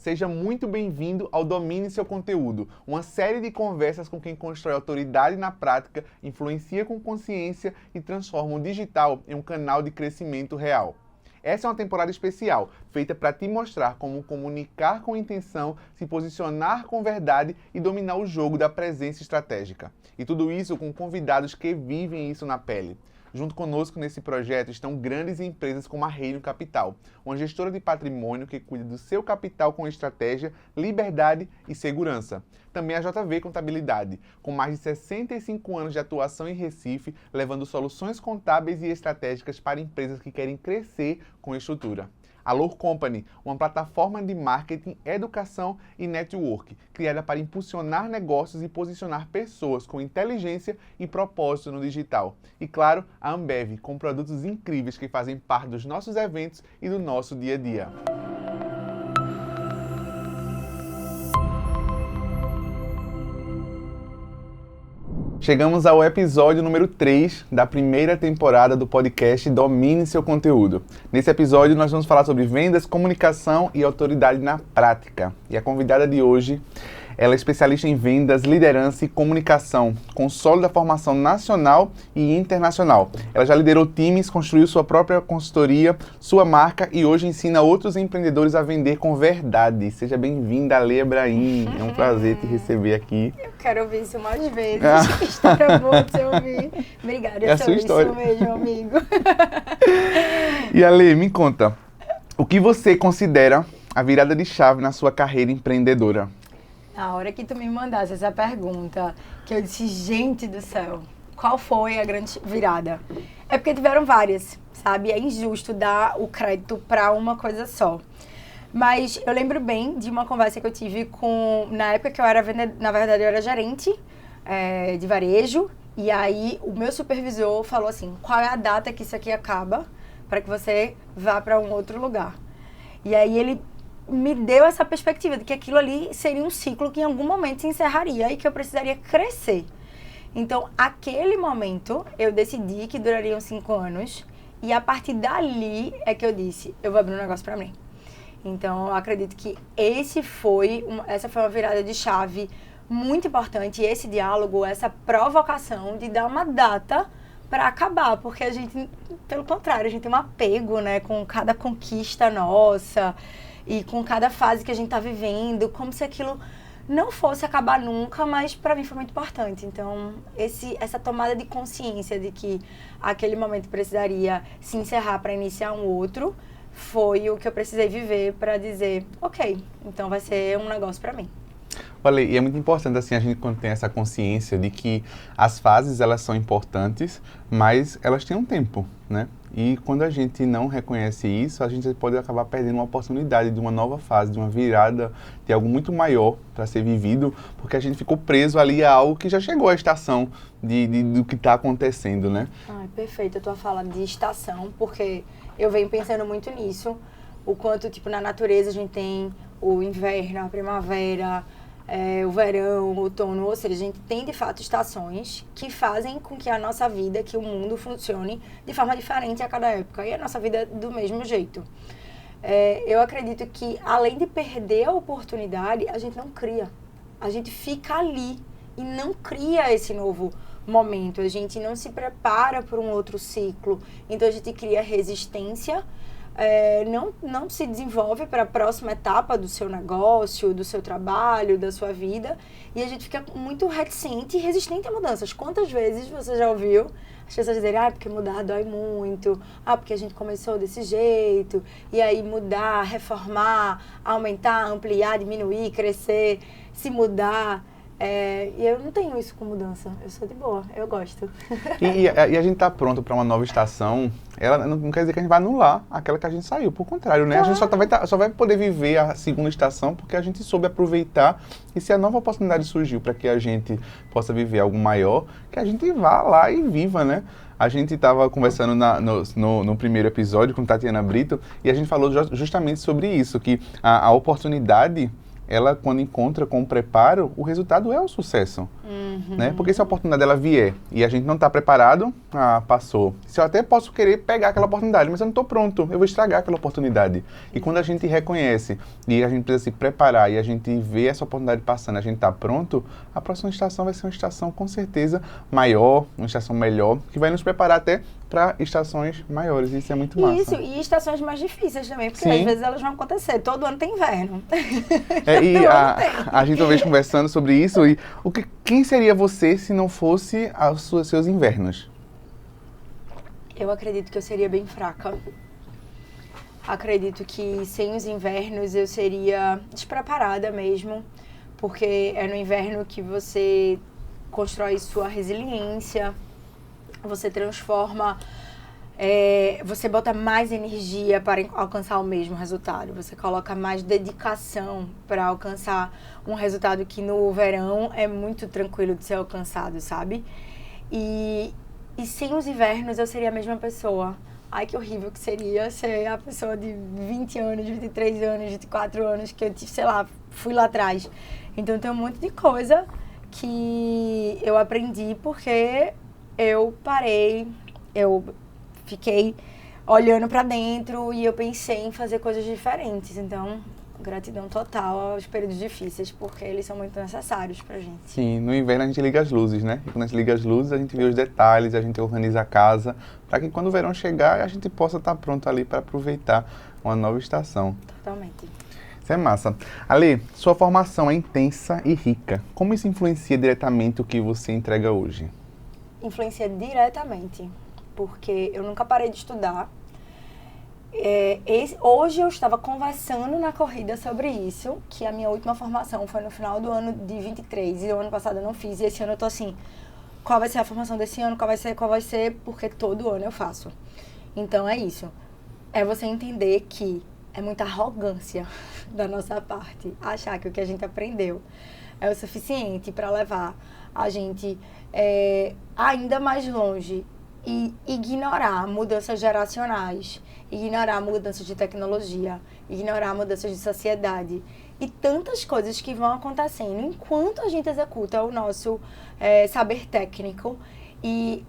Seja muito bem-vindo ao Domine Seu Conteúdo, uma série de conversas com quem constrói autoridade na prática, influencia com consciência e transforma o digital em um canal de crescimento real. Essa é uma temporada especial, feita para te mostrar como comunicar com intenção, se posicionar com verdade e dominar o jogo da presença estratégica. E tudo isso com convidados que vivem isso na pele. Junto conosco nesse projeto estão grandes empresas como a Reino Capital, uma gestora de patrimônio que cuida do seu capital com estratégia, liberdade e segurança. Também a JV Contabilidade, com mais de 65 anos de atuação em Recife, levando soluções contábeis e estratégicas para empresas que querem crescer com estrutura. A Lore Company, uma plataforma de marketing, educação e network, criada para impulsionar negócios e posicionar pessoas com inteligência e propósito no digital. E claro, a Ambev, com produtos incríveis que fazem parte dos nossos eventos e do nosso dia a dia. Chegamos ao episódio número 3 da primeira temporada do podcast Domine Seu Conteúdo. Nesse episódio nós vamos falar sobre vendas, comunicação e autoridade na prática. E a convidada de hoje, ela é especialista em vendas, liderança e comunicação, com sólida formação nacional e internacional. Ela já liderou times, construiu sua própria consultoria, sua marca e hoje ensina outros empreendedores a vender com verdade. Seja bem-vinda, Lê Abraim. É um prazer te receber aqui. Eu quero ouvir isso mais vezes. Que história boa de você ouvir. Obrigada, é a sua história. Isso mesmo, amigo. E Ale, me conta, o que você considera a virada de chave na sua carreira empreendedora? Na hora que tu me mandasse essa pergunta, que eu disse, gente do céu, qual foi a grande virada? É porque tiveram várias, sabe? É injusto dar o crédito para uma coisa só. Mas eu lembro bem de uma conversa que eu tive na época que eu era na verdade eu era gerente de varejo, e aí o meu supervisor falou assim, qual é a data que isso aqui acaba para que você vá para um outro lugar? E aí ele me deu essa perspectiva de que aquilo ali seria um ciclo que em algum momento se encerraria e que eu precisaria crescer. Então, aquele momento, eu decidi que durariam 5 anos e a partir dali é que eu disse, eu vou abrir um negócio pra mim. Então, eu acredito que essa foi uma virada de chave muito importante, esse diálogo, essa provocação de dar uma data para acabar, porque a gente, pelo contrário, a gente tem um apego, né, com cada conquista nossa, e com cada fase que a gente tá vivendo, como se aquilo não fosse acabar nunca, mas para mim foi muito importante. Então, essa tomada de consciência de que aquele momento precisaria se encerrar para iniciar um outro, foi o que eu precisei viver para dizer, ok, então vai ser um negócio para mim. Olha, e é muito importante assim a gente quando tem essa consciência de que as fases elas são importantes, mas elas têm um tempo, né? E quando a gente não reconhece isso, a gente pode acabar perdendo uma oportunidade de uma nova fase, de uma virada, de algo muito maior para ser vivido, porque a gente ficou preso ali a algo que já chegou à estação do que está acontecendo, né? Ai, perfeito a tua fala de estação, porque eu venho pensando muito nisso, o quanto, tipo, na natureza a gente tem o inverno, a primavera, o verão, o outono, ou seja, a gente tem de fato estações que fazem com que a nossa vida, que o mundo funcione de forma diferente a cada época, e a nossa vida do mesmo jeito. Eu acredito que além de perder a oportunidade, a gente não cria, a gente fica ali e não cria esse novo momento, a gente não se prepara para um outro ciclo, então a gente cria resistência, não se desenvolve para a próxima etapa do seu negócio, do seu trabalho, da sua vida, e a gente fica muito reticente e resistente a mudanças. Quantas vezes você já ouviu as pessoas dizerem, porque mudar dói muito, porque a gente começou desse jeito, e aí mudar, reformar, aumentar, ampliar, diminuir, crescer, se mudar. E eu não tenho isso com mudança, eu sou de boa, eu gosto. E a gente tá pronto para uma nova estação, ela não quer dizer que a gente vai anular aquela que a gente saiu, por contrário, né? Claro. A gente só vai poder viver a segunda estação porque a gente soube aproveitar, e se a nova oportunidade surgiu para que a gente possa viver algo maior, que a gente vá lá e viva, né? A gente estava conversando no primeiro episódio com Tatiana Brito e a gente falou justamente sobre isso, que a oportunidade ela, quando encontra com o preparo, o resultado é o sucesso. Né? Porque se a oportunidade ela vier e a gente não está preparado, passou. Se eu até posso querer pegar aquela oportunidade, mas eu não estou pronto, eu vou estragar aquela oportunidade. E quando a gente reconhece e a gente precisa se preparar e a gente vê essa oportunidade passando, a gente está pronto, a próxima estação vai ser uma estação com certeza maior, uma estação melhor, que vai nos preparar até para estações maiores. Isso é muito massa. Isso, e estações mais difíceis também, porque Sim. às vezes elas vão acontecer. Todo ano tem inverno. E a gente uma vez conversando sobre isso, e quem seria você se não fosse os seus invernos? Eu acredito que eu seria bem fraca. Acredito que sem os invernos eu seria despreparada mesmo, porque é no inverno que você constrói sua resiliência, você transforma, você bota mais energia para alcançar o mesmo resultado, você coloca mais dedicação para alcançar um resultado que no verão é muito tranquilo de ser alcançado, sabe? E sem os invernos eu seria a mesma pessoa. Ai, que horrível que seria ser a pessoa de 20 anos, 23 anos, 24 anos, que eu, sei lá, fui lá atrás. Então tem um monte de coisa que eu aprendi porque eu parei, eu fiquei olhando pra dentro e eu pensei em fazer coisas diferentes. Então, gratidão total aos períodos difíceis, porque eles são muito necessários pra gente. Sim, no inverno a gente liga as luzes, né? E quando a gente liga as luzes, a gente vê os detalhes, a gente organiza a casa, para que quando o verão chegar, a gente possa estar pronto ali para aproveitar uma nova estação. Totalmente. Isso é massa. Ale, sua formação é intensa e rica. Como isso influencia diretamente o que você entrega hoje? Influencia diretamente, porque eu nunca parei de estudar. Hoje eu estava conversando na corrida sobre isso, que a minha última formação foi no final do ano de 23, e o ano passado eu não fiz, e esse ano eu tô assim, qual vai ser a formação desse ano, qual vai ser, porque todo ano eu faço. Então é isso, é você entender que é muita arrogância da nossa parte, achar que o que a gente aprendeu é o suficiente para levar a gente ainda mais longe e ignorar mudanças geracionais, ignorar mudanças de tecnologia, ignorar mudanças de sociedade e tantas coisas que vão acontecendo enquanto a gente executa o nosso saber técnico e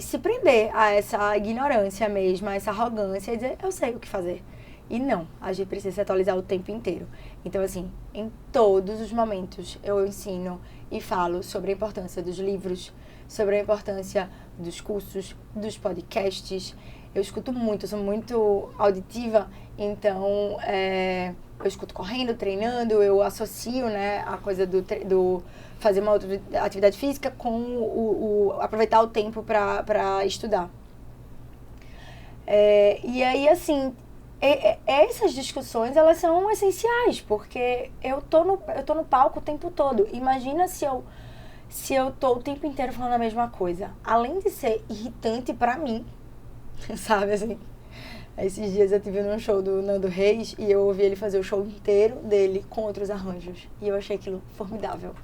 se prender a essa ignorância mesmo, a essa arrogância e dizer, eu sei o que fazer. E não, a gente precisa se atualizar o tempo inteiro. Então, assim, em todos os momentos eu ensino e falo sobre a importância dos livros, sobre a importância dos cursos, dos podcasts. Eu escuto muito, eu sou muito auditiva, então eu escuto correndo, treinando, eu associo, né, a coisa do fazer uma outra atividade física com aproveitar o tempo para estudar. E aí, assim, essas discussões, elas são essenciais, porque eu tô no palco o tempo todo. Imagina se eu tô o tempo inteiro falando a mesma coisa. Além de ser irritante pra mim, sabe, assim. Esses dias eu estive num show do Nando Reis e eu ouvi ele fazer o show inteiro dele com outros arranjos. E eu achei aquilo formidável.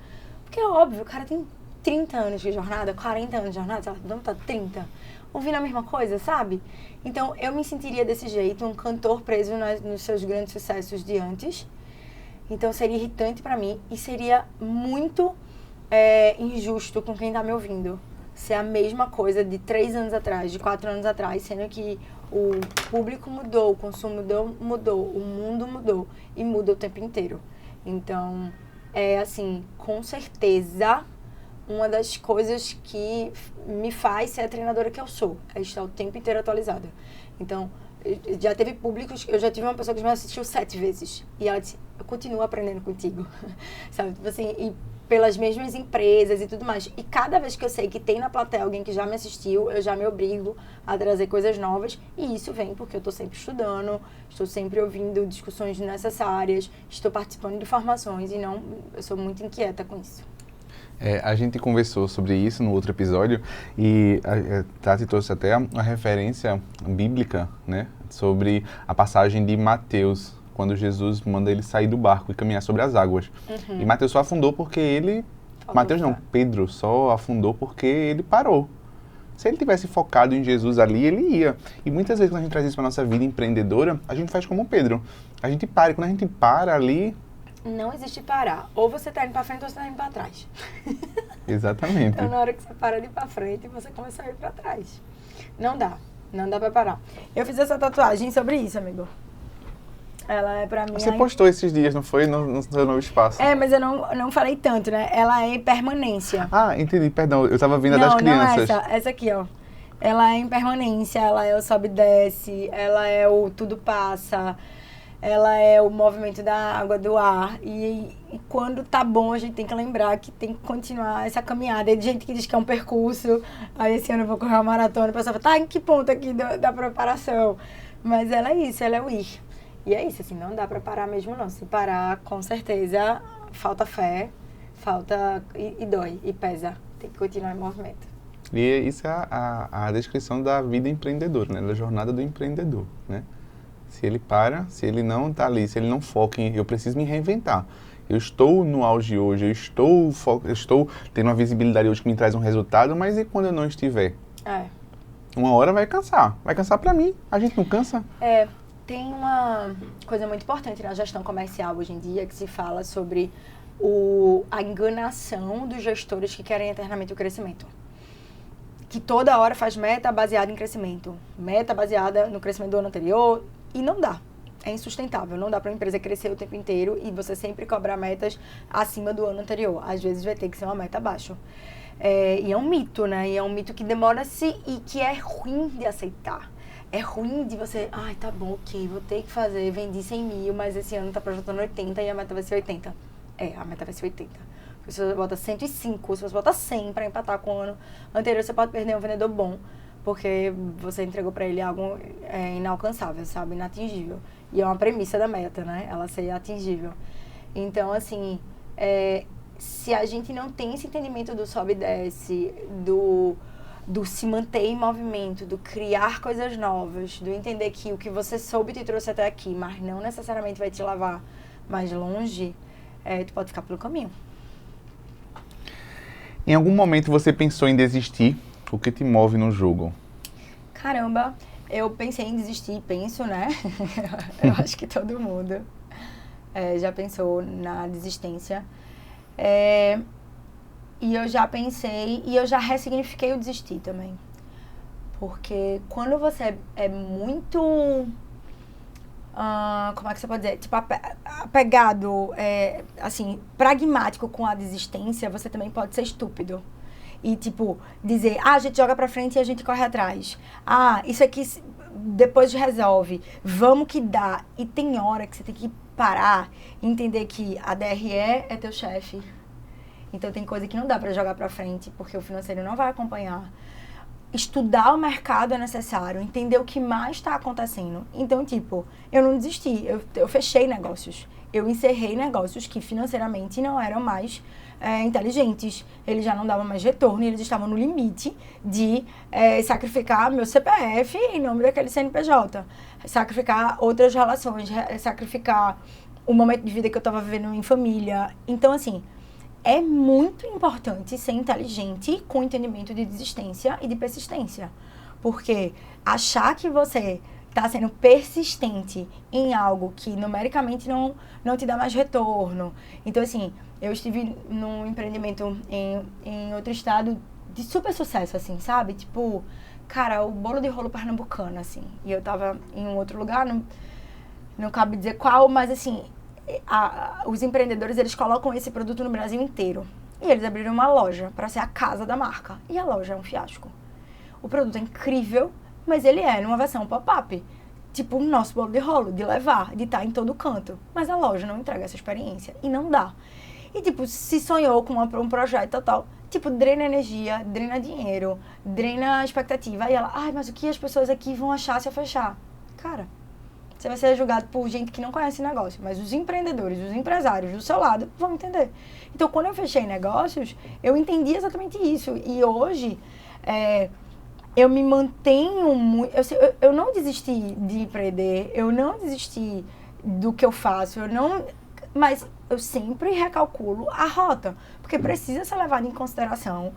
Porque é óbvio, o cara tem 30 anos de jornada, 40 anos de jornada, sei lá, não tá 30, ouvindo a mesma coisa, sabe? Então eu me sentiria desse jeito, um cantor preso nos seus grandes sucessos de antes. Então seria irritante pra mim e seria muito injusto com quem tá me ouvindo. Ser a mesma coisa de 3 anos atrás, de 4 anos atrás, sendo que o público mudou, o consumo mudou, o mundo mudou e muda o tempo inteiro. Então, assim, com certeza, uma das coisas que me faz ser a treinadora que eu sou, é estar o tempo inteiro atualizada. Então, já teve públicos, eu já tive uma pessoa que me assistiu 7 vezes e ela disse, eu continuo aprendendo contigo, sabe? Tipo assim, e pelas mesmas empresas e tudo mais. E cada vez que eu sei que tem na plateia alguém que já me assistiu, eu já me obrigo a trazer coisas novas. E isso vem porque eu estou sempre estudando, estou sempre ouvindo discussões necessárias, estou participando de formações e eu sou muito inquieta com isso. A gente conversou sobre isso no outro episódio e a Tati trouxe até uma referência bíblica, né, sobre a passagem de Mateus, quando Jesus manda ele sair do barco e caminhar sobre as águas. E Mateus só afundou porque ele... Mateus não, Pedro só afundou porque ele parou. Se ele tivesse focado em Jesus ali, ele ia. E muitas vezes quando a gente traz isso para a nossa vida empreendedora, a gente faz como Pedro. A gente para, e quando a gente para ali, não existe parar. Ou você tá indo pra frente ou você tá indo pra trás. Exatamente. Então, na hora que você para de ir pra frente, você começa a ir pra trás. Não dá pra parar. Eu fiz essa tatuagem sobre isso, amigo. Ela é pra mim... Você postou esses dias, não foi? No seu novo espaço. É, mas eu não falei tanto, né? Ela é impermanência. Ah, entendi, perdão. Eu tava vendo a das crianças. Não, essa aqui, ó. Ela é impermanência, ela é o sobe e desce, ela é o tudo passa, ela é o movimento da água, do ar. E quando tá bom, a gente tem que lembrar que tem que continuar essa caminhada. Tem gente que diz que é um percurso, aí esse ano eu vou correr uma maratona, o pessoal fala, tá em que ponto aqui da preparação? Mas ela é isso, ela é o ir. E é isso, assim, não dá pra parar mesmo não. Se parar, com certeza, falta fé, e dói, e pesa. Tem que continuar em movimento. E isso é a descrição da vida empreendedora, né? Da jornada do empreendedor, né? Se ele para, se ele não está ali, se ele não foca em eu preciso me reinventar. Eu estou no auge hoje, eu estou tendo uma visibilidade hoje que me traz um resultado, mas e quando eu não estiver? Uma hora vai cansar pra mim. A gente não cansa? Tem uma coisa muito importante na gestão comercial hoje em dia que se fala sobre a enganação dos gestores que querem eternamente o crescimento. Que toda hora faz meta baseada em crescimento. Meta baseada no crescimento do ano anterior. E não dá. É insustentável. Não dá para uma empresa crescer o tempo inteiro e você sempre cobrar metas acima do ano anterior. Às vezes vai ter que ser uma meta abaixo. E é um mito, né? E é um mito que demora-se e que é ruim de aceitar. É ruim de você, tá bom, ok, vou ter que fazer, vendi 100 mil, mas esse ano tá projetando 80 e a meta vai ser 80. A meta vai ser 80. Porque se você bota 105, se você bota 100 para empatar com o ano anterior, você pode perder um vendedor bom, porque você entregou para ele algo inalcançável, sabe, inatingível. E é uma premissa da meta, né, ela ser atingível. Então, assim, se a gente não tem esse entendimento do sobe e desce, do se manter em movimento, do criar coisas novas, do entender que o que você soube te trouxe até aqui, mas não necessariamente vai te levar mais longe, tu pode ficar pelo caminho. Em algum momento você pensou em desistir? O que te move no jogo? Caramba, eu pensei em desistir, penso, né? Eu acho que todo mundo já pensou na desistência. E eu já pensei, e eu já ressignifiquei o desistir também. Porque quando você é muito, como é que você pode dizer? Tipo, apegado, assim, pragmático com a desistência, você também pode ser estúpido. E, tipo, dizer, a gente joga pra frente e a gente corre atrás. Isso aqui depois resolve. Vamos que dá. E tem hora que você tem que parar e entender que a DRE é teu chefe. Então, tem coisa que não dá para jogar para frente, porque o financeiro não vai acompanhar. Estudar o mercado é necessário, entender o que mais está acontecendo. Então, tipo, eu não desisti, eu fechei negócios. Eu encerrei negócios que financeiramente não eram mais inteligentes. Eles já não davam mais retorno, eles estavam no limite de sacrificar meu CPF em nome daquele CNPJ. Sacrificar outras relações, sacrificar o momento de vida que eu estava vivendo em família. Então, assim, é muito importante ser inteligente com entendimento de desistência e de persistência. Porque achar que você está sendo persistente em algo que numericamente não te dá mais retorno. Então, assim, eu estive num empreendimento em outro estado de super sucesso, assim, sabe? Tipo, cara, o bolo de rolo pernambucano, assim. E eu tava em um outro lugar, não cabe dizer qual, mas assim, os empreendedores, eles colocam esse produto no Brasil inteiro. E eles abriram uma loja para ser a casa da marca. E a loja é um fiasco. O produto é incrível, mas ele é numa versão pop-up. Tipo o nosso bolo de rolo, de levar, de estar em todo canto. Mas a loja não entrega essa experiência. E não dá. E tipo, se sonhou com um projeto e tal, tipo, drena energia, drena dinheiro, drena expectativa. E ela, mas o que as pessoas aqui vão achar se eu fechar? Cara, você vai ser julgado por gente que não conhece negócio, mas os empreendedores, os empresários do seu lado vão entender. Então, quando eu fechei negócios, eu entendi exatamente isso. E hoje, eu me mantenho muito... Eu não desisti de empreender, eu não desisti do que eu faço, mas eu sempre recalculo a rota, porque precisa ser levado em consideração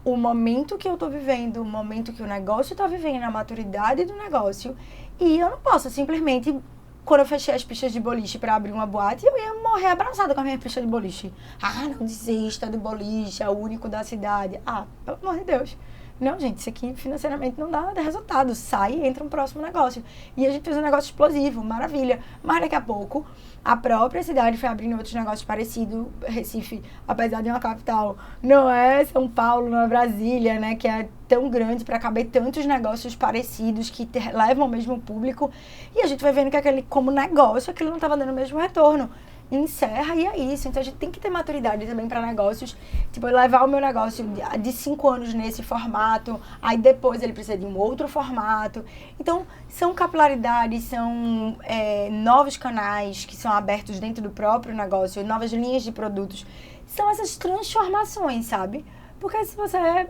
o momento que eu estou vivendo, o momento que o negócio está vivendo, a maturidade do negócio. E eu não posso simplesmente quando eu fechei as pistas de boliche pra abrir uma boate, eu ia morrer abraçada com a minha pista de boliche. Ah, não desista do boliche, é o único da cidade. Ah, pelo amor de Deus. Não, gente, isso aqui financeiramente não dá resultado. Sai e entra um próximo negócio. E a gente fez um negócio explosivo, maravilha. Mas daqui a pouco, a própria cidade foi abrindo outros negócios parecidos. Recife, apesar de uma capital, não é São Paulo, não é Brasília, né? Que é tão grande para caber tantos negócios parecidos que levam ao mesmo público. E a gente vai vendo que como negócio, aquilo não estava dando o mesmo retorno. Encerra e é isso. Então a gente tem que ter maturidade também para negócios. Tipo, levar o meu negócio de 5 anos nesse formato, aí depois ele precisa de um outro formato. Então, são capilaridades, são novos canais que são abertos dentro do próprio negócio, novas linhas de produtos. São essas transformações, sabe? Porque se você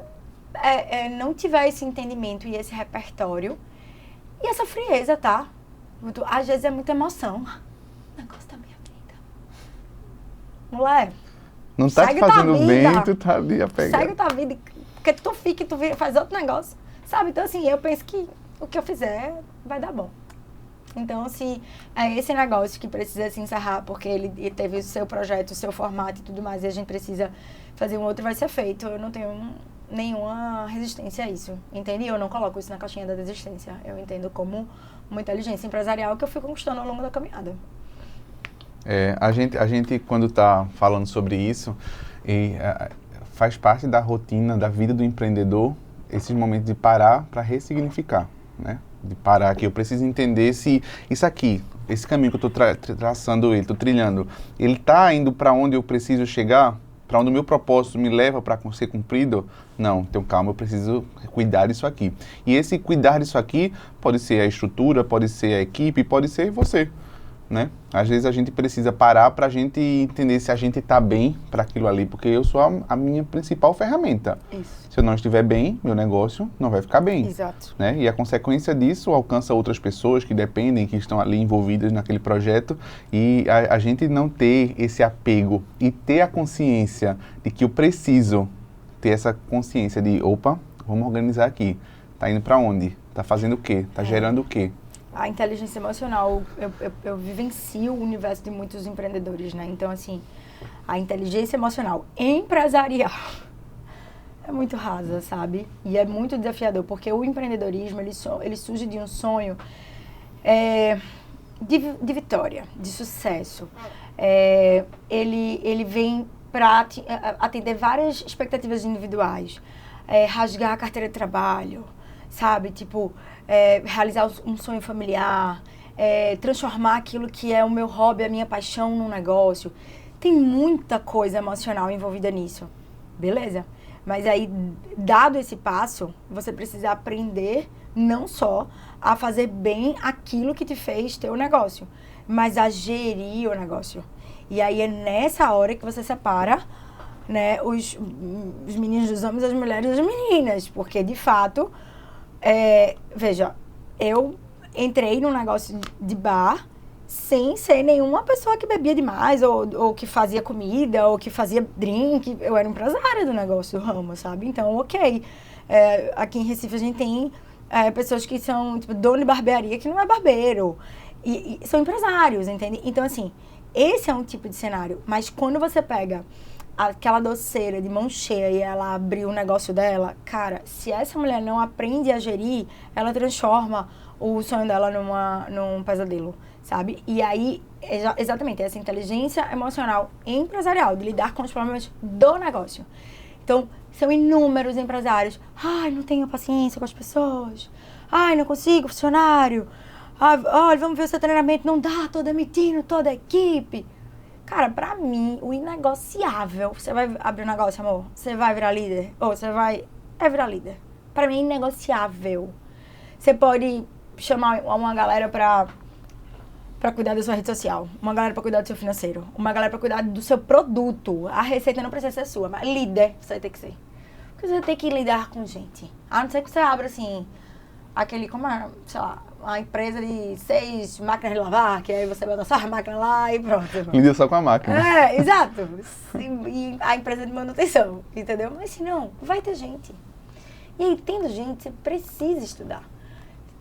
não tiver esse entendimento e esse repertório, e essa frieza, tá? Às vezes é muita emoção. O negócio tá minha vida. Mulher, não tá te fazendo bem, tu tá ali apegado. Segue tua vida, porque tu fica e tu faz outro negócio, sabe? Então, assim, eu penso que o que eu fizer vai dar bom. Então, se é esse negócio que precisa se encerrar, porque ele teve o seu projeto, o seu formato e tudo mais, e a gente precisa fazer um outro, vai ser feito. Eu não tenho nenhuma resistência a isso, entende? Eu não coloco isso na caixinha da desistência. Eu entendo como uma inteligência empresarial que eu fui conquistando ao longo da caminhada. A gente quando está falando sobre isso, faz parte da rotina, da vida do empreendedor, esses momentos de parar para ressignificar, né? De parar que eu preciso entender se isso aqui, esse caminho que eu estou traçando, estou trilhando, ele está indo para onde eu preciso chegar, para onde o meu propósito me leva para ser cumprido? Não, então calma, eu preciso cuidar disso aqui. E esse cuidar disso aqui pode ser a estrutura, pode ser a equipe, pode ser você. Né? Às vezes a gente precisa parar para a gente entender se a gente está bem para aquilo ali, porque eu sou a minha principal ferramenta. Isso. Se eu não estiver bem, meu negócio não vai ficar bem. Exato. Né? E a consequência disso alcança outras pessoas que dependem, que estão ali envolvidas naquele projeto, e a gente não ter esse apego e ter a consciência de que eu preciso ter essa consciência de, opa, vamos organizar aqui. Tá indo para onde? Tá fazendo o quê? Tá gerando o quê? A inteligência emocional, eu vivencio o universo de muitos empreendedores, né? Então, assim, a inteligência emocional empresarial é muito rasa, sabe? E é muito desafiador, porque o empreendedorismo, ele surge de um sonho de vitória, de sucesso. Ele vem para atender várias expectativas individuais. Rasgar a carteira de trabalho, sabe? Tipo, realizar um sonho familiar, transformar aquilo que é o meu hobby, a minha paixão num negócio. Tem muita coisa emocional envolvida nisso. Beleza? Mas aí, dado esse passo, você precisa aprender não só a fazer bem aquilo que te fez ter o negócio, mas a gerir o negócio. E aí é nessa hora que você separa, né, os meninos dos homens, as mulheres das meninas. Porque, de fato, veja, eu entrei num negócio de bar sem ser nenhuma pessoa que bebia demais, ou que fazia comida, ou que fazia drink. Eu era empresária do negócio, do ramo, sabe? Então, ok. Aqui em Recife a gente tem pessoas que são, tipo, dono de barbearia que não é barbeiro. E são empresários, entende? Então, assim, esse é um tipo de cenário. Mas quando você pega aquela doceira de mão cheia e ela abriu o negócio dela, cara, se essa mulher não aprende a gerir, ela transforma o sonho dela num pesadelo, sabe? E aí, exatamente, essa inteligência emocional empresarial, de lidar com os problemas do negócio. Então, são inúmeros empresários. Ai, não tenho paciência com as pessoas. Ai, não consigo, funcionário. Ai, olha, vamos ver o seu treinamento. Não dá, tô demitindo toda a equipe. Cara, pra mim, o inegociável... Você vai abrir um negócio, amor? Você vai virar líder? Ou você vai... virar líder. Pra mim, é inegociável. Você pode chamar uma galera pra cuidar da sua rede social. Uma galera pra cuidar do seu financeiro. Uma galera pra cuidar do seu produto. A receita não precisa ser sua, mas líder você vai ter que ser. Porque você vai ter que lidar com gente. A não ser que você abra, assim... Aquele, como é, sei lá, uma empresa de 6 máquinas de lavar, que aí você bota só a máquina lá e pronto. Lida só com a máquina. Exato. E a empresa de manutenção, entendeu? Mas se não, vai ter gente. E aí, tendo gente, você precisa estudar.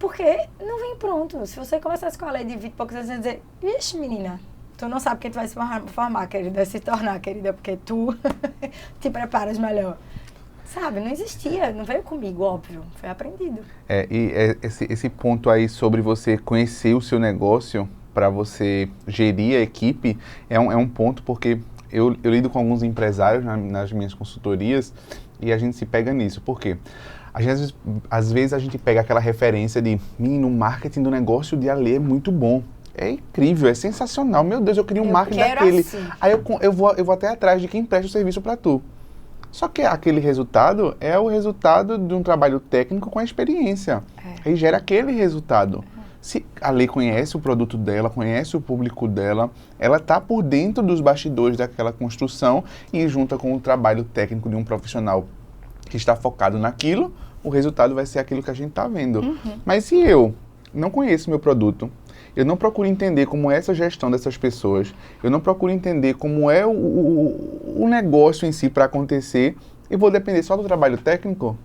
Porque não vem pronto. Se você começasse com a lei de 20 e poucos anos, você ia dizer, vixe, menina, tu não sabe quem tu vai se formar, querida, se tornar, querida, porque tu te preparas melhor. Sabe, não existia, não veio comigo, óbvio, foi aprendido. Esse ponto aí sobre você conhecer o seu negócio para você gerir a equipe é um ponto, porque eu lido com alguns empresários nas minhas consultorias e a gente se pega nisso. Por quê? Às vezes a gente pega aquela referência de, menino, o marketing do negócio de Alê é muito bom. É incrível, é sensacional. Meu Deus, eu queria um marketing daquele. Assim. Aí eu vou até atrás de quem presta o serviço para tu. Só que aquele resultado é o resultado de um trabalho técnico com a experiência. Aí gera aquele resultado. Se a Lê conhece o produto dela, conhece o público dela, ela está por dentro dos bastidores daquela construção e junta com o trabalho técnico de um profissional que está focado naquilo, o resultado vai ser aquilo que a gente está vendo. Mas se eu não conheço meu produto, eu não procuro entender como é essa gestão dessas pessoas, eu não procuro entender como é o negócio em si para acontecer, e vou depender só do trabalho técnico,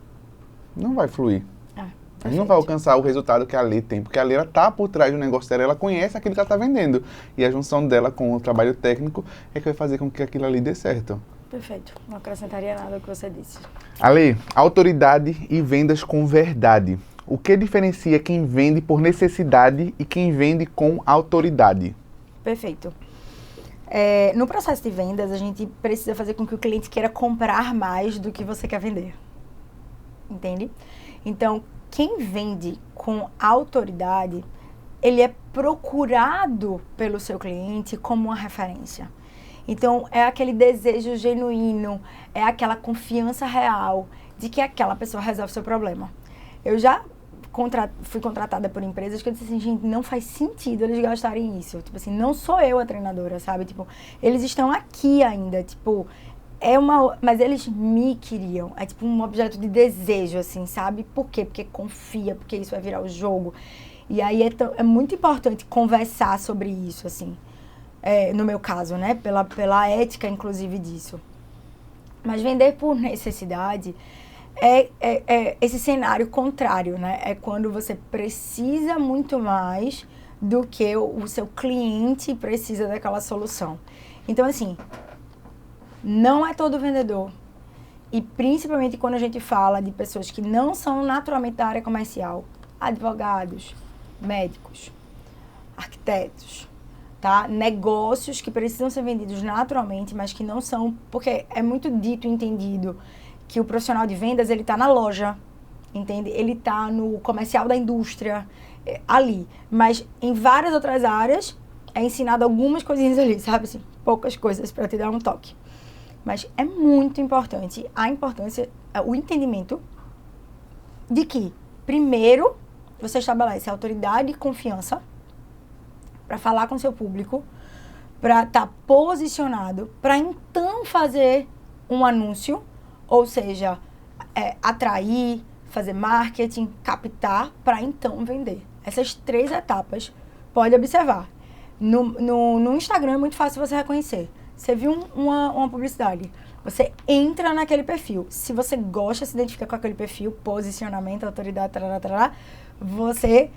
não vai fluir. A gente não vai alcançar o resultado que a Lê tem, porque a Lê está por trás do negócio dela, ela conhece aquilo que ela está vendendo. E a junção dela com o trabalho técnico é que vai fazer com que aquilo ali dê certo. Perfeito. Não acrescentaria nada ao que você disse. Ale, autoridade e vendas com verdade. O que diferencia quem vende por necessidade e quem vende com autoridade? Perfeito. No processo de vendas, a gente precisa fazer com que o cliente queira comprar mais do que você quer vender. Entende? Então, quem vende com autoridade, ele é procurado pelo seu cliente como uma referência. Então, é aquele desejo genuíno, é aquela confiança real de que aquela pessoa resolve o seu problema. Eu já fui contratada por empresas que eu disse assim, gente, não faz sentido eles gastarem isso. Tipo assim, não sou eu a treinadora, sabe? Tipo, eles estão aqui ainda, tipo, mas eles me queriam. É tipo um objeto de desejo, assim, sabe? Por quê? Porque confia, porque isso vai virar o jogo. E aí é muito importante conversar sobre isso, assim. No meu caso, né? Pela ética, inclusive, disso. Mas vender por necessidade é esse cenário contrário, né? É quando você precisa muito mais do que o seu cliente precisa daquela solução. Então, assim, não é todo vendedor. E principalmente quando a gente fala de pessoas que não são naturalmente da área comercial, advogados, médicos, arquitetos, tá? Negócios que precisam ser vendidos naturalmente, mas que não são, porque é muito dito e entendido que o profissional de vendas, ele tá na loja, entende? Ele tá no comercial da indústria, ali. Mas em várias outras áreas, é ensinado algumas coisinhas ali, sabe? Assim, poucas coisas para te dar um toque. Mas é muito importante a importância, o entendimento de que, primeiro, você estabelece autoridade e confiança para falar com seu público, para estar posicionado, para então fazer um anúncio, ou seja, atrair, fazer marketing, captar, para então vender. Essas 3 etapas, pode observar. No Instagram é muito fácil você reconhecer. Você viu uma publicidade, você entra naquele perfil. Se você gosta, se identifica com aquele perfil, posicionamento, autoridade, tarará, você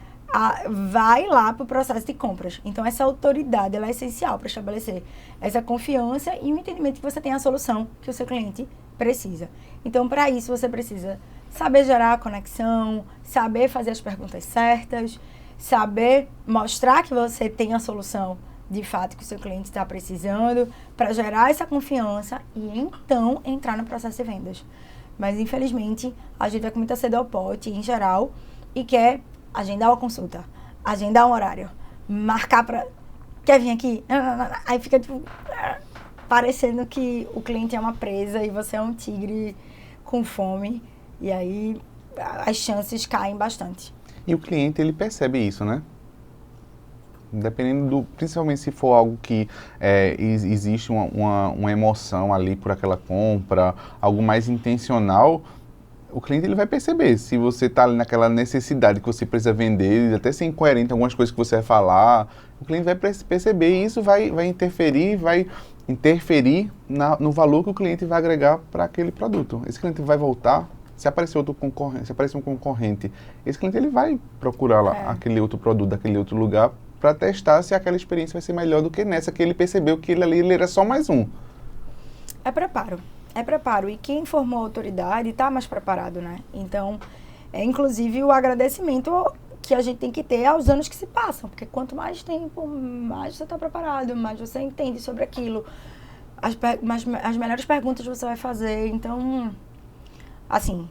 vai lá para o processo de compras. Então, essa autoridade ela é essencial para estabelecer essa confiança e o entendimento que você tem a solução que o seu cliente precisa. Então, para isso, você precisa saber gerar a conexão, saber fazer as perguntas certas, saber mostrar que você tem a solução de fato que o seu cliente está precisando, para gerar essa confiança e então entrar no processo de vendas. Mas infelizmente a gente vai com muita sede ao pote em geral e quer agendar uma consulta, agendar um horário, marcar para... Quer vir aqui? Aí fica tipo parecendo que o cliente é uma presa e você é um tigre com fome e aí as chances caem bastante. E o cliente, ele percebe isso, né? Dependendo principalmente se for algo que existe uma emoção ali por aquela compra, algo mais intencional, o cliente ele vai perceber. Se você está ali naquela necessidade que você precisa vender, até ser incoerente em algumas coisas que você vai falar, o cliente vai perceber e isso vai interferir no valor que o cliente vai agregar para aquele produto. Esse cliente vai voltar, Se aparecer outro concorrente, se aparecer um concorrente, esse cliente ele vai procurar lá aquele outro produto, daquele outro lugar, para testar se aquela experiência vai ser melhor do que nessa, que ele percebeu que ele era só mais um. É preparo. É preparo. E quem formou a autoridade está mais preparado, né? Então, inclusive o agradecimento que a gente tem que ter aos anos que se passam. Porque quanto mais tempo, mais você está preparado, mais você entende sobre aquilo. As melhores perguntas você vai fazer. Então, assim,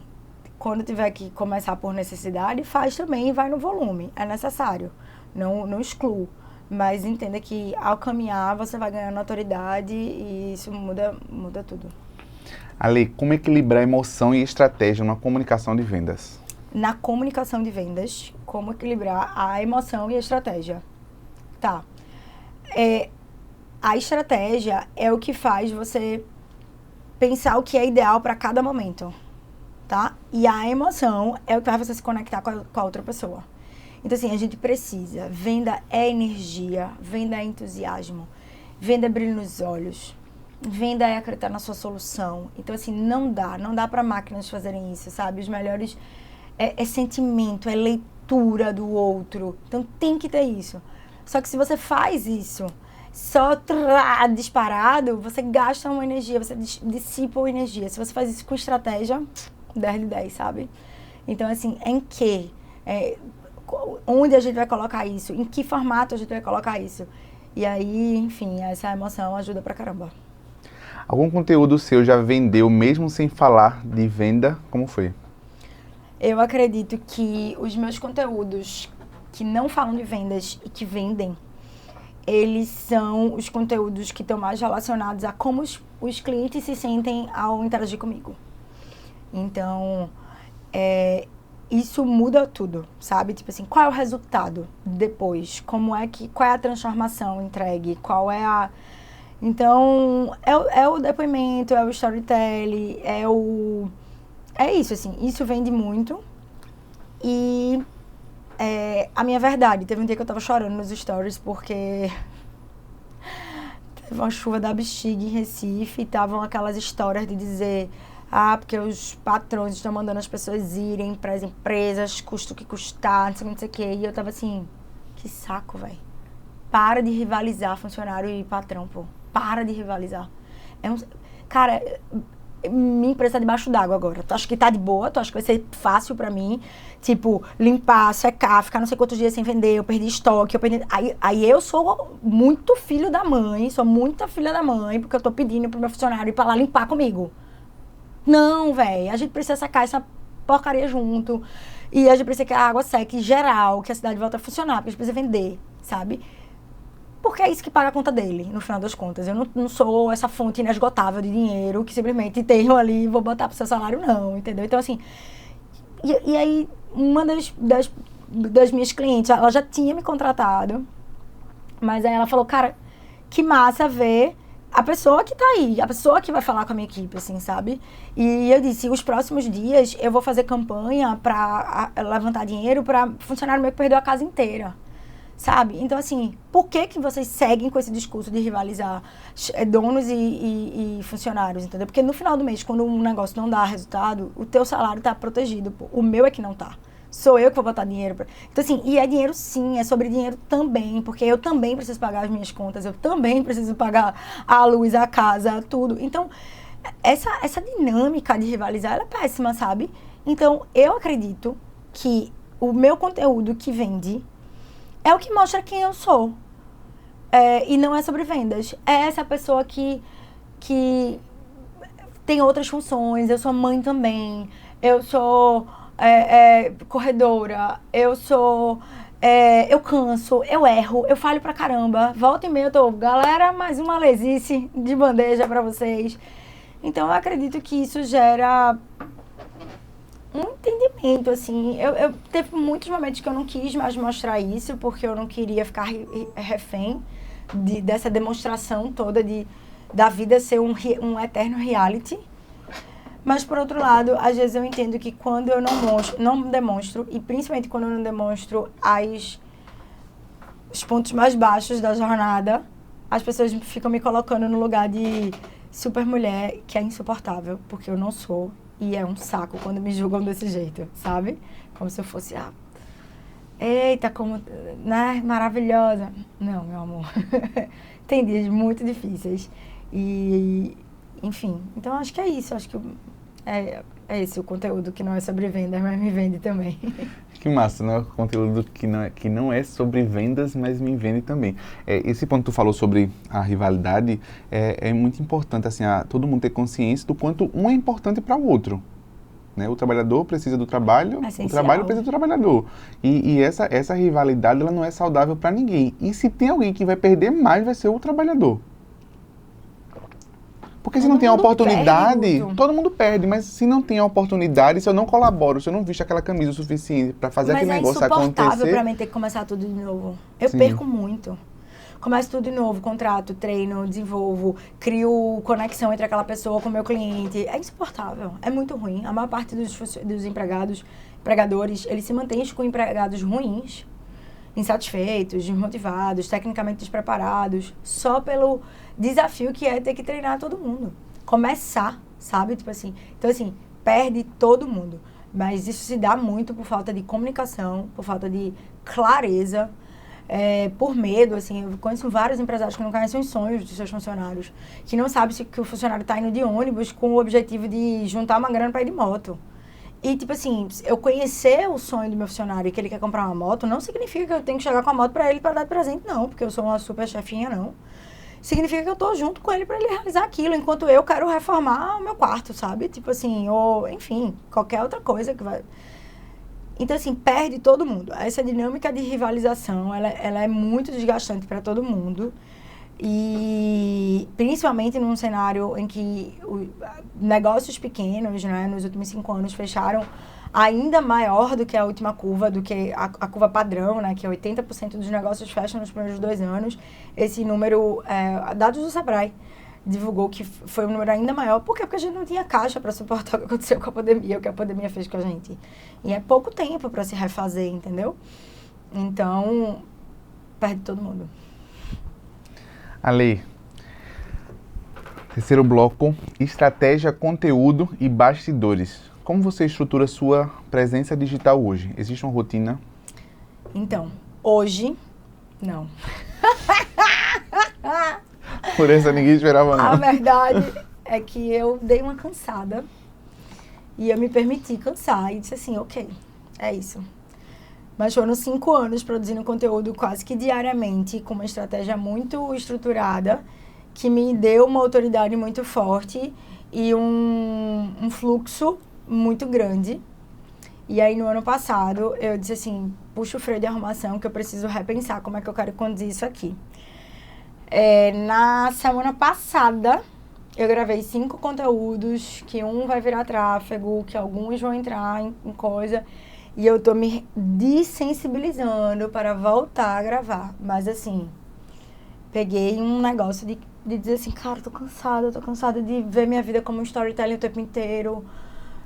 quando tiver que começar por necessidade, faz também e vai no volume. É necessário. Não excluo. Mas entenda que ao caminhar você vai ganhando autoridade e isso muda tudo. Ale, como equilibrar emoção e estratégia na comunicação de vendas? Na comunicação de vendas, como equilibrar a emoção e a estratégia. Tá. A estratégia é o que faz você pensar o que é ideal para cada momento, tá? E a emoção é o que faz você se conectar com a outra pessoa. Então, assim, a gente precisa. Venda é energia, venda é entusiasmo, venda é brilho nos olhos, venda é acreditar na sua solução. Então, assim, não dá para máquinas fazerem isso, sabe? Os melhores é sentimento, é leitura do outro. Então, tem que ter isso. Só que se você faz isso só disparado, você gasta uma energia, você dissipa uma energia. Se você faz isso com estratégia, 10 de 10, sabe? Então, assim, em que? Onde a gente vai colocar isso? Em que formato a gente vai colocar isso? E aí, enfim, essa emoção ajuda pra caramba. Algum conteúdo seu já vendeu mesmo sem falar de venda? Como foi? Eu acredito que os meus conteúdos que não falam de vendas e que vendem, eles são os conteúdos que estão mais relacionados a como os clientes se sentem ao interagir comigo. Então, isso muda tudo, sabe? Tipo assim, qual é o resultado depois? Qual é a transformação entregue? Então, é o depoimento, é o storytelling, é isso, assim. Isso vende muito. E a minha verdade, teve um dia que eu tava chorando nos stories porque teve uma chuva da bexiga em Recife e estavam aquelas histórias de dizer porque os patrões estão mandando as pessoas irem para as empresas, custa o que custar, não sei o que. E eu tava assim, que saco, velho. Para de rivalizar funcionário e patrão, pô. Para de rivalizar. Cara, minha empresa tá debaixo d'água agora. Tu acha que tá de boa? Tu acha que vai ser fácil pra mim? Tipo, limpar, secar, ficar não sei quantos dias sem vender, eu perdi estoque, Aí eu sou muito filho da mãe, sou muita filha da mãe, porque eu tô pedindo pro meu funcionário ir pra lá limpar comigo. Não, velho, a gente precisa sacar essa porcaria junto. E a gente precisa que a água seque geral, que a cidade volta a funcionar, porque a gente precisa vender, sabe? Porque é isso que paga a conta dele, no final das contas. Eu não sou essa fonte inesgotável de dinheiro que simplesmente tenho ali e vou botar pro seu salário, não, entendeu? Então, assim, e aí, uma das minhas clientes, ela já tinha me contratado, mas aí ela falou, cara, que massa ver a pessoa que tá aí, a pessoa que vai falar com a minha equipe, assim, sabe? E eu disse, os próximos dias eu vou fazer campanha pra levantar dinheiro pra funcionário meu que perdeu a casa inteira. Sabe? Então, assim, por que vocês seguem com esse discurso de rivalizar donos e funcionários, entendeu? Porque no final do mês, quando um negócio não dá resultado, o teu salário tá protegido, pô. O meu é que não tá. Sou eu que vou botar dinheiro pra... Então, assim, e é dinheiro sim, é sobre dinheiro também, porque eu também preciso pagar as minhas contas, eu também preciso pagar a luz, a casa, tudo. Então, essa dinâmica de rivalizar, ela é péssima, sabe? Então, eu acredito que o meu conteúdo que vende é o que mostra quem eu sou. E não é sobre vendas. É essa pessoa que tem outras funções. Eu sou mãe também. Eu sou corredora. Eu canso. Eu erro. Eu falho pra caramba. Volta e meia eu tô... Galera, mais uma lezice de bandeja pra vocês. Então, eu acredito que isso gera um entendimento, assim. Eu teve muitos momentos que eu não quis mais mostrar isso, porque eu não queria ficar refém dessa demonstração toda da vida ser um eterno reality. Mas, por outro lado, às vezes eu entendo que quando eu não demonstro, e principalmente quando eu não demonstro os pontos mais baixos da jornada, as pessoas ficam me colocando no lugar de super mulher, que é insuportável, porque eu não sou. E é um saco quando me julgam desse jeito, sabe? Como se eu fosse, eita, como, né, maravilhosa. Não, meu amor. Tem dias muito difíceis. E, enfim, então acho que é isso. Acho que é esse o conteúdo que não é sobre vendas, mas me vende também. Que massa, né? O conteúdo que não é sobre vendas, mas me vende também. Esse ponto que tu falou sobre a rivalidade é muito importante, assim, todo mundo ter consciência do quanto um é importante para o outro. Né? O trabalhador precisa do trabalho, Essencial. O trabalho precisa do trabalhador. E essa rivalidade, ela não é saudável para ninguém. E se tem alguém que vai perder mais, vai ser o trabalhador. Porque se não tem a oportunidade, todo mundo perde, mas se não tem a oportunidade, se eu não colaboro, se eu não visto aquela camisa o suficiente para fazer aquele negócio acontecer... Mas é insuportável para mim ter que começar tudo de novo. Eu perco muito. Começo tudo de novo, contrato, treino, desenvolvo, crio conexão entre aquela pessoa com o meu cliente. É insuportável, é muito ruim. A maior parte dos empregadores, eles se mantêm com empregados ruins, insatisfeitos, desmotivados, tecnicamente despreparados, só pelo desafio que é ter que treinar todo mundo. Começar, sabe? Tipo assim, então assim, perde todo mundo. Mas isso se dá muito por falta de comunicação, por falta de clareza, por medo, assim. Eu conheço vários empresários que não conhecem os sonhos dos seus funcionários, que não sabem que o funcionário está indo de ônibus com o objetivo de juntar uma grana para ir de moto. E, tipo assim, eu conhecer o sonho do meu funcionário e que ele quer comprar uma moto, não significa que eu tenho que chegar com a moto para ele para dar de presente, não. Porque eu sou uma super chefinha, não. Significa que eu tô junto com ele para ele realizar aquilo, enquanto eu quero reformar o meu quarto, sabe? Tipo assim, ou, enfim, qualquer outra coisa que vai... Então, assim, perde todo mundo. Essa dinâmica de rivalização, ela é muito desgastante para todo mundo. E principalmente num cenário em que negócios pequenos, né, nos últimos 5 anos fecharam ainda maior do que a última curva, do que a curva padrão, né, que 80% dos negócios fecham nos primeiros 2 anos. Esse número, dados do Sebrae, divulgou que foi um número ainda maior. Por quê? Porque a gente não tinha caixa para suportar o que aconteceu com a pandemia, o que a pandemia fez com a gente. E é pouco tempo para se refazer, entendeu? Então, perde todo mundo. Ale, terceiro bloco, estratégia, conteúdo e bastidores. Como você estrutura sua presença digital hoje? Existe uma rotina? Então, hoje, não. Por essa ninguém esperava não. A verdade é que eu dei uma cansada e eu me permiti cansar e disse assim, ok, é isso. Mas foram 5 anos produzindo conteúdo quase que diariamente, com uma estratégia muito estruturada, que me deu uma autoridade muito forte e um fluxo muito grande. E aí, no ano passado, eu disse assim, puxa o freio de arrumação que eu preciso repensar como é que eu quero conduzir isso aqui. Na semana passada, eu gravei 5 conteúdos, que um vai virar tráfego, que alguns vão entrar em coisa... E eu tô me desensibilizando para voltar a gravar. Mas assim, peguei um negócio de dizer assim, cara, tô cansada de ver minha vida como um storytelling o tempo inteiro.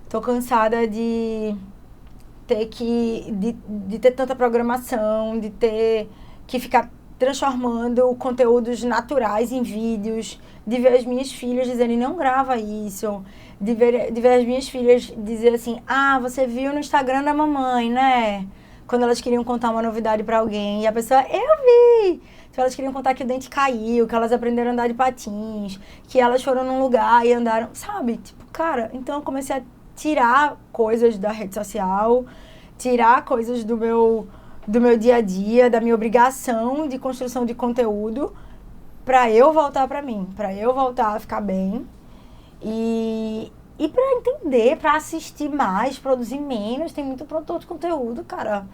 Tô cansada de ter de ter tanta programação, de ter que ficar transformando conteúdos naturais em vídeos, de ver as minhas filhas dizerem, não grava isso, de ver as minhas filhas dizer assim, você viu no Instagram da mamãe, né? Quando elas queriam contar uma novidade pra alguém, e a pessoa, eu vi! Então, elas queriam contar que o dente caiu, que elas aprenderam a andar de patins, que elas foram num lugar e andaram, sabe? Tipo, cara, então eu comecei a tirar coisas da rede social, tirar coisas do meu dia a dia, da minha obrigação de construção de conteúdo, pra eu voltar pra mim, pra eu voltar a ficar bem e pra entender, pra assistir mais, produzir menos. Tem muito produtor de conteúdo, cara,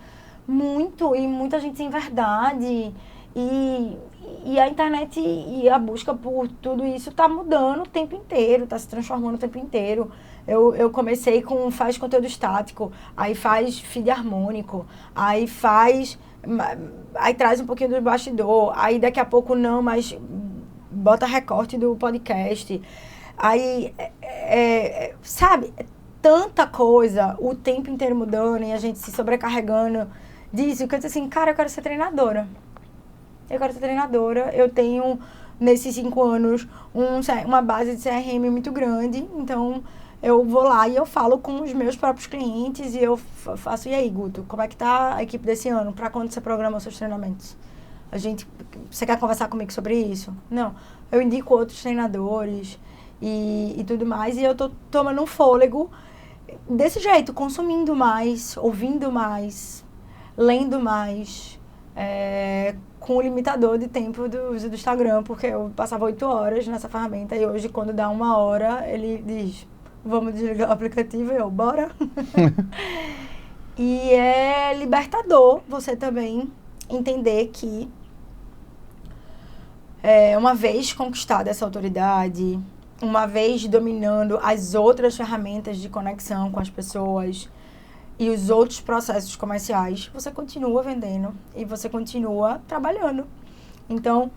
muito, e muita gente sem verdade, e a internet e a busca por tudo isso tá mudando o tempo inteiro, tá se transformando o tempo inteiro. Eu comecei com faz conteúdo estático, aí faz feed harmônico, aí traz um pouquinho do bastidor, aí daqui a pouco não, mas bota recorte do podcast. Aí, sabe, tanta coisa, o tempo inteiro mudando e a gente se sobrecarregando disso, que eu disse assim, cara, eu quero ser treinadora. Eu tenho, nesses 5 anos, uma base de CRM muito grande, então eu vou lá e eu falo com os meus próprios clientes e eu faço, e aí, Guto, como é que tá a equipe desse ano? Para quando você programa os seus treinamentos? Você quer conversar comigo sobre isso? Não. Eu indico outros treinadores e tudo mais, e eu tô tomando um fôlego desse jeito, consumindo mais, ouvindo mais, lendo mais, com o limitador de tempo do uso do Instagram, porque eu passava 8 horas nessa ferramenta e hoje, quando dá 1 hora, ele diz, vamos desligar o aplicativo, e eu, bora. E é libertador você também entender que uma vez conquistada essa autoridade, uma vez dominando as outras ferramentas de conexão com as pessoas e os outros processos comerciais, você continua vendendo e você continua trabalhando. Então,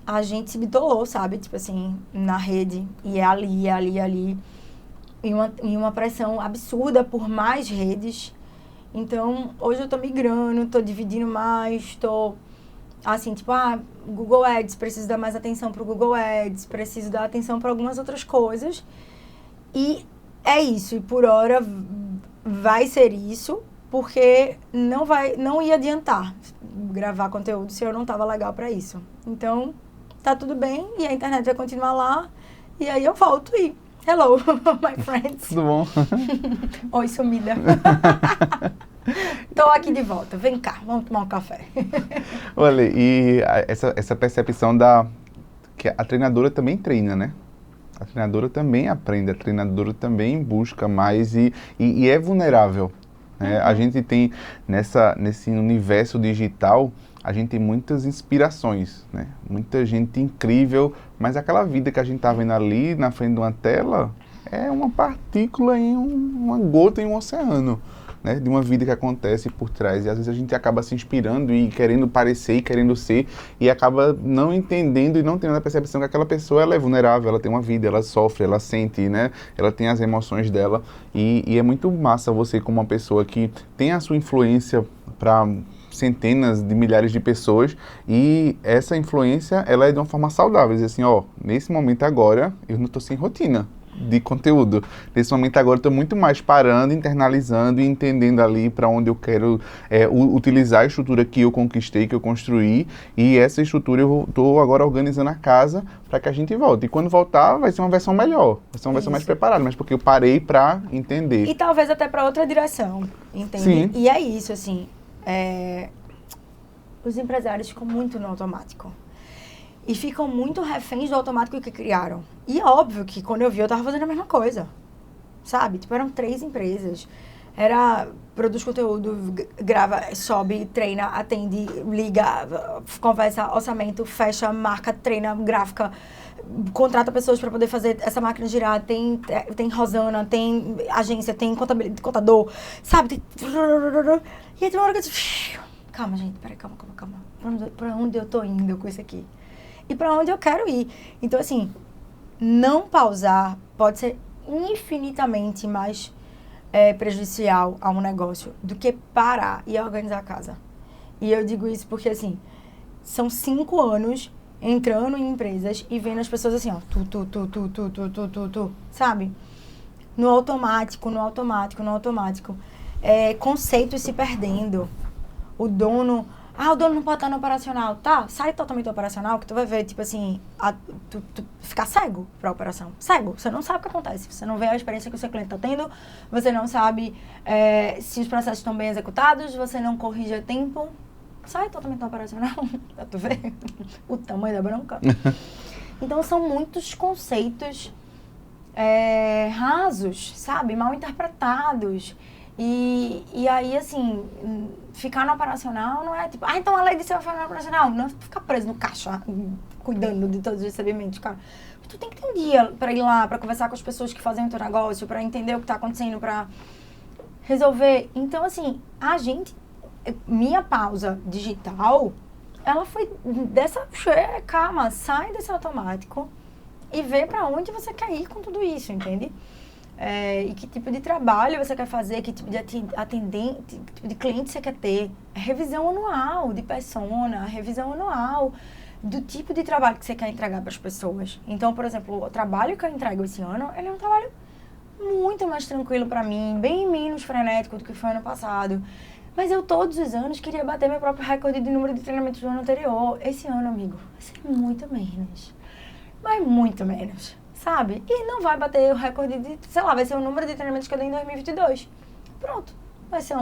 a gente se bitolou, sabe? Tipo assim, na rede, e é ali, é ali, é ali. E uma pressão absurda por mais redes. Então, hoje eu tô migrando, tô dividindo mais, tô assim, tipo, Google Ads, preciso dar mais atenção pro Google Ads, preciso dar atenção para algumas outras coisas. E é isso, e por hora vai ser isso, porque não ia adiantar gravar conteúdo se eu não tava legal para isso. Então, tá tudo bem, e a internet vai continuar lá, e aí eu volto e hello, my friends. Tudo bom? Oi, sumida. Tô aqui de volta, vem cá, vamos tomar um café. Olha, e essa percepção que a treinadora também treina, né? A treinadora também aprende, a treinadora também busca mais e é vulnerável, né? A gente tem, nesse universo digital, a gente tem muitas inspirações, né? Muita gente incrível, mas aquela vida que a gente tá vendo ali na frente de uma tela é uma partícula uma gota em um oceano, né, de uma vida que acontece por trás, e às vezes a gente acaba se inspirando e querendo parecer e querendo ser, e acaba não entendendo e não tendo a percepção que aquela pessoa, ela é vulnerável, ela tem uma vida, ela sofre, ela sente, né, ela tem as emoções dela, e é muito massa você, como uma pessoa que tem a sua influência para centenas de milhares de pessoas, e essa influência, ela é de uma forma saudável, dizer assim, nesse momento agora, eu não estou sem rotina de conteúdo. Nesse momento agora eu estou muito mais parando, internalizando e entendendo ali para onde eu quero utilizar a estrutura que eu conquistei, que eu construí, e essa estrutura eu estou agora organizando a casa para que a gente volte. E quando voltar vai ser uma versão melhor, vai ser uma versão mais preparada, mas porque eu parei para entender. E talvez até para outra direção, entende? Sim. E é isso, assim, os empresários ficam muito no automático. E ficam muito reféns do automático que criaram. E é óbvio que quando eu vi, eu tava fazendo a mesma coisa. Sabe? Tipo, eram 3 empresas. Produz conteúdo, grava, sobe, treina, atende, liga, conversa, orçamento, fecha, marca, treina, gráfica, contrata pessoas para poder fazer essa máquina girar. Tem Rosana, tem agência, tem contador, sabe? E aí tem uma hora que eu disse, calma, gente, peraí, calma. Pra onde eu tô indo com isso aqui? E para onde eu quero ir. Então, assim, não pausar pode ser infinitamente mais prejudicial a um negócio do que parar e organizar a casa. E eu digo isso porque, assim, são 5 anos entrando em empresas e vendo as pessoas assim, ó, sabe? No automático. Conceitos se perdendo. O dono não pode estar no operacional. Tá, sai totalmente do operacional que tu vai ver, tipo assim, tu ficar cego pra operação. Cego, você não sabe o que acontece. Você não vê a experiência que o seu cliente tá tendo, você não sabe se os processos estão bem executados, você não corrige a tempo. Sai totalmente do operacional, pra tu ver o tamanho da bronca. Então, são muitos conceitos rasos, sabe? Mal interpretados. E aí, assim, ficar no operacional não é tipo, então a lei disse que vai ficar no operacional. Não é ficar preso no caixa, cuidando de todos os recebimentos, cara. Tu tem que ter um dia pra ir lá, pra conversar com as pessoas que fazem o teu negócio, pra entender o que tá acontecendo, pra resolver. Então, assim, minha pausa digital, ela foi dessa, calma, sai desse automático e vê pra onde você quer ir com tudo isso, entende? E que tipo de trabalho você quer fazer, que tipo de atendente, que tipo de cliente você quer ter. Revisão anual de persona, revisão anual do tipo de trabalho que você quer entregar para as pessoas. Então, por exemplo, o trabalho que eu entrego esse ano, ele é um trabalho muito mais tranquilo pra mim, bem menos frenético do que foi ano passado. Mas eu todos os anos queria bater meu próprio recorde de número de treinamentos do ano anterior. Esse ano, amigo, vai ser muito menos. Mas muito menos, sabe? E não vai bater o recorde de, sei lá, vai ser o número de treinamentos que eu dei em 2022. Pronto. Vai ser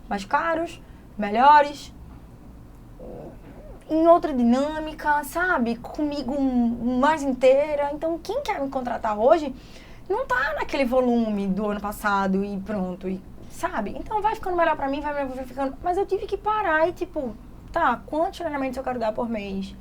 mais caros, melhores, em outra dinâmica, sabe? Comigo mais inteira. Então, quem quer me contratar hoje não tá naquele volume do ano passado e pronto, sabe? Então, vai ficando melhor pra mim, vai ficando... Mas eu tive que parar e, tipo, tá, quantos treinamentos eu quero dar por mês?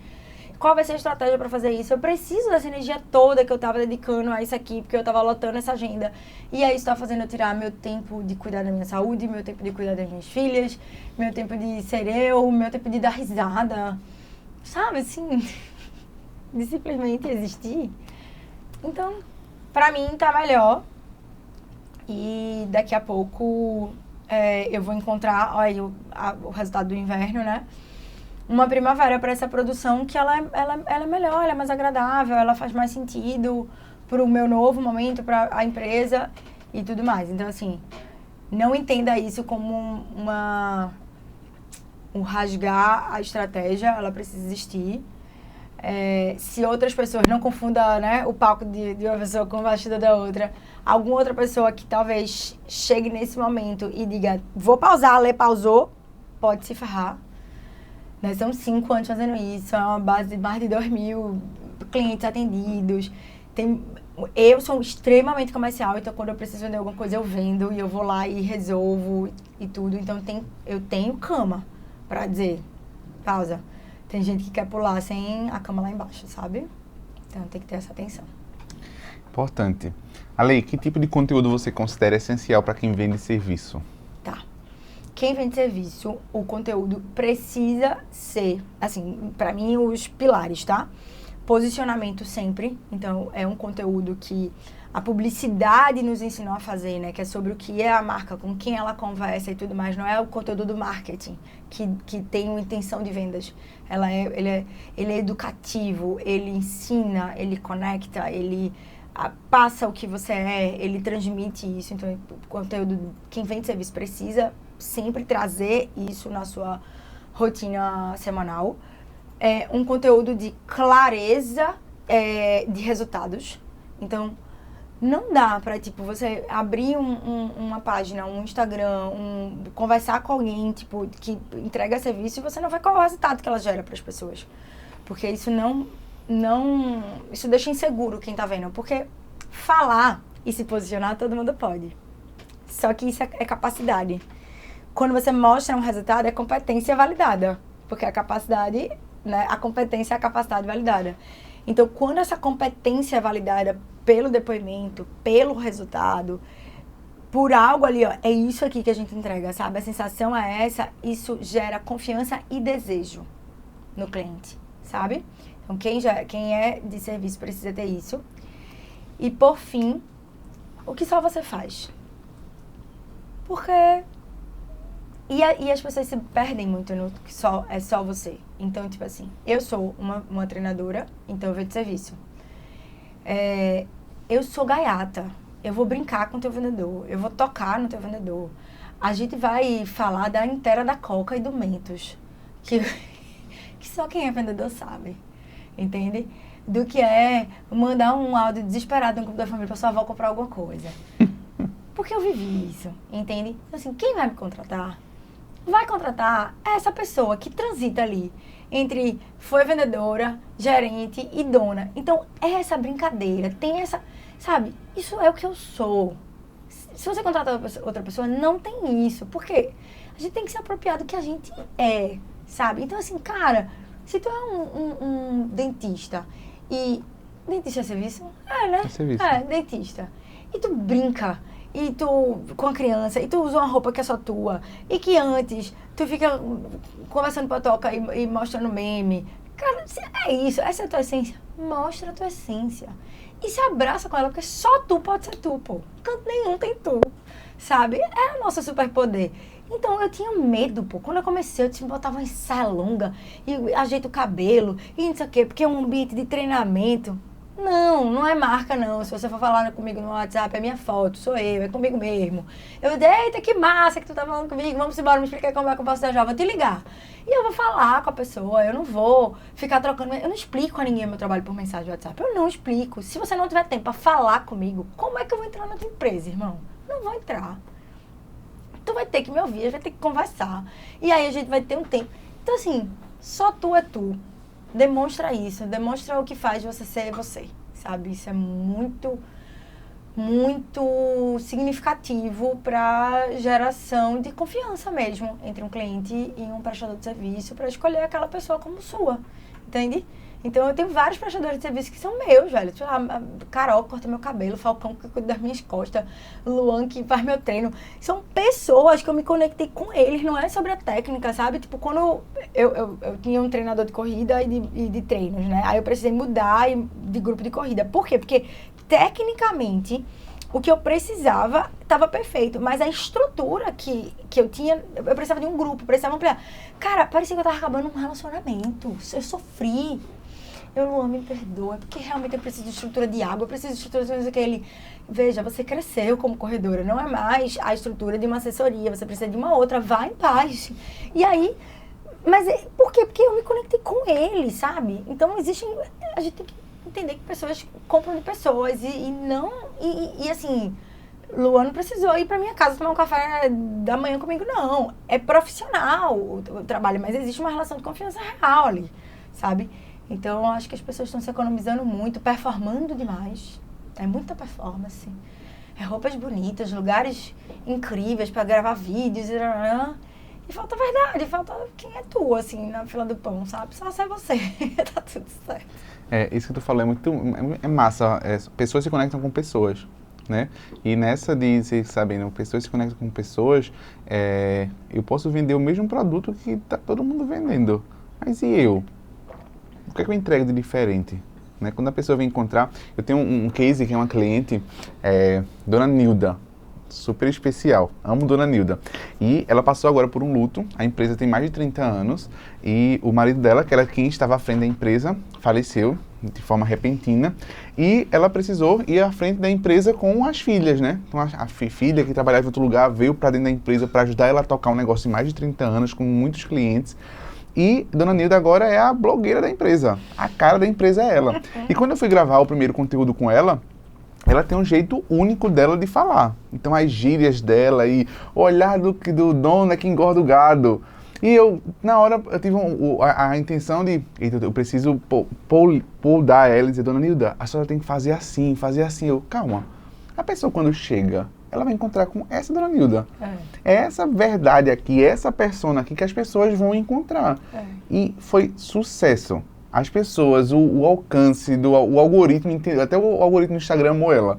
Qual vai ser a estratégia pra fazer isso? Eu preciso dessa energia toda que eu tava dedicando a isso aqui, porque eu tava lotando essa agenda. E aí isso tá fazendo eu tirar meu tempo de cuidar da minha saúde, meu tempo de cuidar das minhas filhas, meu tempo de ser eu, meu tempo de dar risada. Sabe, assim, de simplesmente existir. Então, pra mim tá melhor. E daqui a pouco eu vou encontrar, olha, o resultado do inverno, né? Uma primavera para essa produção que ela é melhor, ela é mais agradável, ela faz mais sentido para o meu novo momento, para a empresa e tudo mais. Então, assim, não entenda isso como um rasgar a estratégia, ela precisa existir. Se outras pessoas, não confunda, né, o palco de uma pessoa com o bastidor da outra, alguma outra pessoa que talvez chegue nesse momento e diga, vou pausar, Lê pausou, pode se ferrar. Nós estamos 5 anos fazendo isso, é uma base de mais de 2.000 clientes atendidos. Eu sou extremamente comercial, então quando eu preciso vender alguma coisa eu vendo e eu vou lá e resolvo e tudo. Então eu tenho cama pra dizer, pausa. Tem gente que quer pular sem a cama lá embaixo, sabe? Então tem que ter essa atenção. Importante. Ale, que tipo de conteúdo você considera essencial para quem vende serviço? Tá. Quem vende serviço, o conteúdo precisa ser, assim, pra mim, os pilares, tá? Posicionamento sempre. Então, é um conteúdo que a publicidade nos ensinou a fazer, né? Que é sobre o que é a marca, com quem ela conversa e tudo mais. Não é o conteúdo do marketing que tem uma intenção de vendas. Ele é educativo, ele ensina, ele conecta, ele passa o que você é, ele transmite isso. Então, o conteúdo, quem vende serviço precisa sempre trazer isso na sua rotina semanal. Um conteúdo de clareza de resultados. Então, não dá pra, tipo, você abrir uma página, um Instagram, conversar com alguém, tipo, que entrega serviço e você não vê qual é o resultado que ela gera para as pessoas. Porque isso isso deixa inseguro quem tá vendo. Porque falar e se posicionar, todo mundo pode. Só que isso é capacidade. Quando você mostra um resultado, é competência validada. Porque a capacidade, né, a competência é a capacidade validada. Então, quando essa competência é validada pelo depoimento, pelo resultado, por algo ali, ó, é isso aqui que a gente entrega, sabe? A sensação é essa, isso gera confiança e desejo no cliente, sabe? Então, quem é de serviço precisa ter isso. E, por fim, o que só você faz? Porque... E as pessoas se perdem muito no que é só você. Então, tipo assim, eu sou uma treinadora, então eu vendo serviço. Eu sou gaiata, eu vou brincar com o teu vendedor, eu vou tocar no teu vendedor. A gente vai falar da inteira da Coca e do Mentos, que só quem é vendedor sabe, entende? Do que é mandar um áudio desesperado no grupo da família pra sua avó comprar alguma coisa. Porque eu vivi isso, entende? Então, assim, quem vai me contratar? Vai contratar essa pessoa que transita ali entre foi vendedora, gerente e dona. Então, é essa brincadeira, tem essa... Sabe, isso é o que eu sou. Se você contratar outra pessoa, não tem isso. Porque a gente tem que se apropriar do que a gente é, sabe? Então, assim, cara, se tu é um dentista e... Dentista é serviço? É, né? É serviço. Dentista. E tu brinca... E tu, com a criança, e tu usa uma roupa que é só tua, e que antes tu fica conversando pra toca e mostrando meme. Cara, é isso, essa é a tua essência. Mostra a tua essência. E se abraça com ela, porque só tu pode ser tu, pô. Canto nenhum tem tu, sabe? É o nosso superpoder. Então, eu tinha medo, pô. Quando eu comecei, eu te botava em saia longa, e ajeito o cabelo, e não sei o quê, porque é um ambiente de treinamento. Não é marca, não. Se você for falar comigo no WhatsApp, é minha foto, sou eu, é comigo mesmo. Eu digo, eita, que massa que tu tá falando comigo, vamos embora, me explicar como é que eu posso te ajudar, vou te ligar. E eu vou falar com a pessoa, eu não vou ficar trocando, eu não explico a ninguém meu trabalho por mensagem do WhatsApp, eu não explico. Se você não tiver tempo pra falar comigo, como é que eu vou entrar na tua empresa, irmão? Não vou entrar. Tu vai ter que me ouvir, a gente vai ter que conversar. E aí a gente vai ter um tempo. Então, assim, só tu é tu. Demonstra isso, demonstra o que faz você ser você, sabe? Isso é muito, muito significativo para geração de confiança mesmo entre um cliente e um prestador de serviço para escolher aquela pessoa como sua, entende? Então, eu tenho vários prestadores de serviço que são meus, velho. Sei lá, Carol que corta meu cabelo, Falcão que cuida das minhas costas, Luan que faz meu treino. São pessoas que eu me conectei com eles, não é sobre a técnica, sabe? Tipo, quando eu tinha um treinador de corrida e de treinos, né? Aí eu precisei mudar de grupo de corrida. Por quê? Porque, tecnicamente, o que eu precisava estava perfeito, mas a estrutura que eu tinha, eu precisava de um grupo, precisava ampliar. Cara, parecia que eu estava acabando um relacionamento. Eu sofri. Luan, me perdoa, porque realmente eu preciso de estrutura de água, eu preciso de estrutura de aquele. Veja, você cresceu como corredora, não é mais a estrutura de uma assessoria, você precisa de uma outra, vá em paz. E aí, mas por quê? Porque eu me conectei com ele, sabe? Então a gente tem que entender que pessoas compram de pessoas e assim, Luan não precisou ir pra minha casa tomar um café da manhã comigo, não. É profissional o trabalho, mas existe uma relação de confiança real ali, sabe? Então, eu acho que as pessoas estão se economizando muito, performando demais. É muita performance. É roupas bonitas, lugares incríveis para gravar vídeos. E falta verdade, falta quem é tu, assim, na fila do pão, sabe? Só ser você. Tá tudo certo. Isso que tu falou é massa. Pessoas se conectam com pessoas, né? E nessa de, vocês sabem, pessoas se conectam com pessoas, eu posso vender o mesmo produto que tá todo mundo vendendo. Mas e eu? O que é que eu entrego de diferente? Né? Quando a pessoa vem encontrar... Eu tenho um case que é uma cliente, Dona Nilda, super especial. Amo Dona Nilda. E ela passou agora por um luto. A empresa tem mais de 30 anos. E o marido dela, que era quem estava à frente da empresa, faleceu de forma repentina. E ela precisou ir à frente da empresa com as filhas, né? Então a filha que trabalhava em outro lugar veio para dentro da empresa para ajudar ela a tocar um negócio de mais de 30 anos, com muitos clientes. E Dona Nilda agora é a blogueira da empresa. A cara da empresa é ela. E quando eu fui gravar o primeiro conteúdo com ela, ela tem um jeito único dela de falar. Então as gírias dela e o olhar do dono é que engorda o gado. E eu, na hora, eu tive a intenção de... Eu preciso poldar ela e dizer, Dona Nilda, a senhora tem que fazer assim, fazer assim. Eu, calma. A pessoa quando chega, ela vai encontrar com essa Dona Nilda. É essa verdade aqui, essa persona aqui que as pessoas vão encontrar. E foi sucesso. As pessoas, o alcance, o algoritmo, até o algoritmo do Instagram amou ela.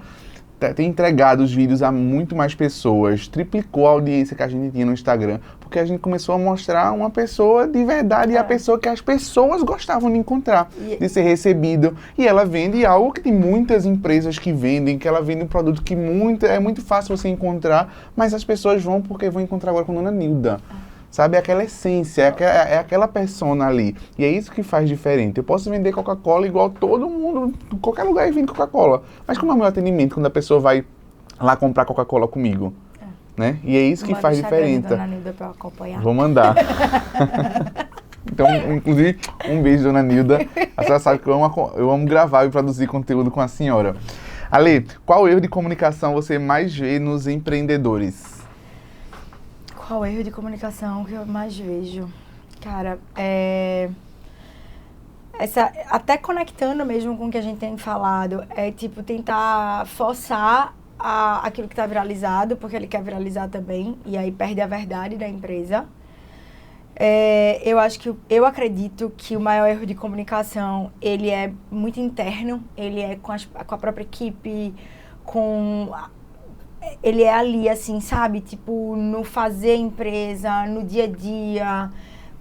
Tem entregado os vídeos a muito mais pessoas, triplicou a audiência que a gente tinha no Instagram, porque a gente começou a mostrar uma pessoa de verdade, e a pessoa que as pessoas gostavam de encontrar, de ser recebido. E ela vende algo que tem muitas empresas que vendem, que ela vende um produto que é muito fácil você encontrar, mas as pessoas vão porque vão encontrar agora com a Dona Nilda. Sabe, aquela essência, é aquela persona ali. E é isso que faz diferente. Eu posso vender Coca-Cola igual todo mundo, em qualquer lugar vende Coca-Cola. Mas como é o meu atendimento quando a pessoa vai lá comprar Coca-Cola comigo? Né? E é isso que faz diferença. Dona Nilda pra acompanhar. Vou mandar. Então, inclusive, um beijo, Dona Nilda. A senhora sabe que eu amo gravar e produzir conteúdo com a senhora. Ale, qual erro de comunicação você mais vê nos empreendedores? Qual erro de comunicação que eu mais vejo? Cara, até conectando mesmo com o que a gente tem falado, é tipo tentar forçar aquilo que está viralizado, porque ele quer viralizar também, e aí perde a verdade da empresa. Eu acredito que o maior erro de comunicação, ele é muito interno, ele é com a própria equipe, ele é ali, assim, sabe? Tipo, no fazer empresa, no dia a dia,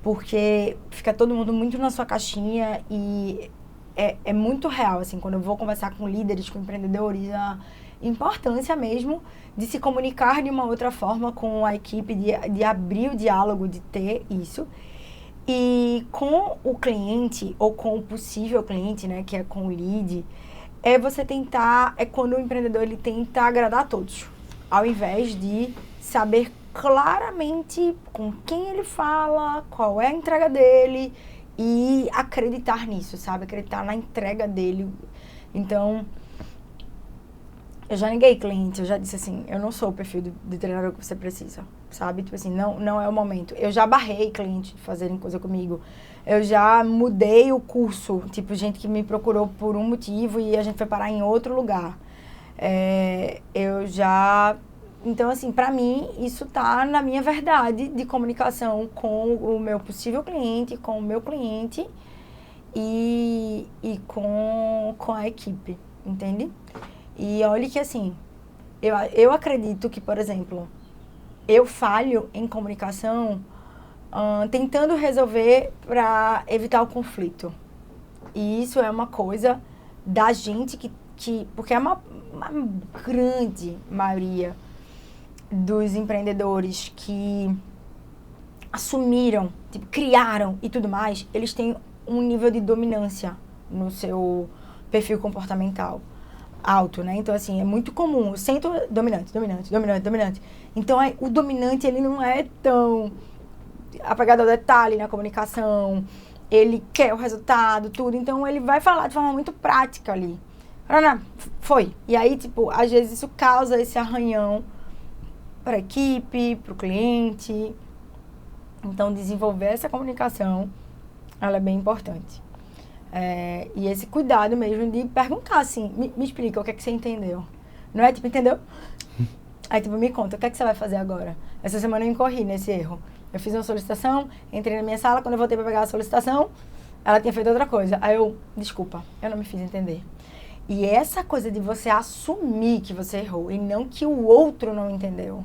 porque fica todo mundo muito na sua caixinha e é muito real, assim, quando eu vou conversar com líderes, com empreendedores, a importância mesmo de se comunicar de uma outra forma com a equipe, de abrir o diálogo, de ter isso. E com o cliente, ou com o possível cliente, né, que é com o lead, é você tentar, é quando o empreendedor ele tenta agradar a todos, ao invés de saber claramente com quem ele fala, qual é a entrega dele e acreditar nisso, sabe? Acreditar na entrega dele. Então, eu já neguei cliente, eu já disse assim, eu não sou o perfil de treinador que você precisa, sabe? Tipo assim, não é o momento. Eu já barrei cliente de fazerem coisa comigo. Eu já mudei o curso, tipo, gente que me procurou por um motivo e a gente foi parar em outro lugar. Eu já... Então, assim, pra mim, isso tá na minha verdade de comunicação com o meu possível cliente, com o meu cliente e com a equipe, entende? E olha que, assim, eu acredito que, por exemplo, eu falho em comunicação tentando resolver para evitar o conflito. E isso é uma coisa da gente porque é uma grande maioria dos empreendedores que assumiram, tipo, criaram e tudo mais, eles têm um nível de dominância no seu perfil comportamental alto, né? Então, assim, é muito comum. Eu sinto dominante. Então, o dominante, ele não é tão apegado ao detalhe na comunicação, ele quer o resultado, tudo. Então, ele vai falar de forma muito prática ali. Foi. E aí, tipo, às vezes isso causa esse arranhão para a equipe, para o cliente. Então, desenvolver essa comunicação, ela é bem importante. E esse cuidado mesmo de perguntar, assim, me explica o que é que você entendeu. Não é tipo, entendeu? Aí, tipo, me conta, o que é que você vai fazer agora? Essa semana eu incorri nesse erro. Eu fiz uma solicitação, entrei na minha sala, quando eu voltei para pegar a solicitação, ela tinha feito outra coisa. Aí desculpa, eu não me fiz entender. E essa coisa de você assumir que você errou e não que o outro não entendeu.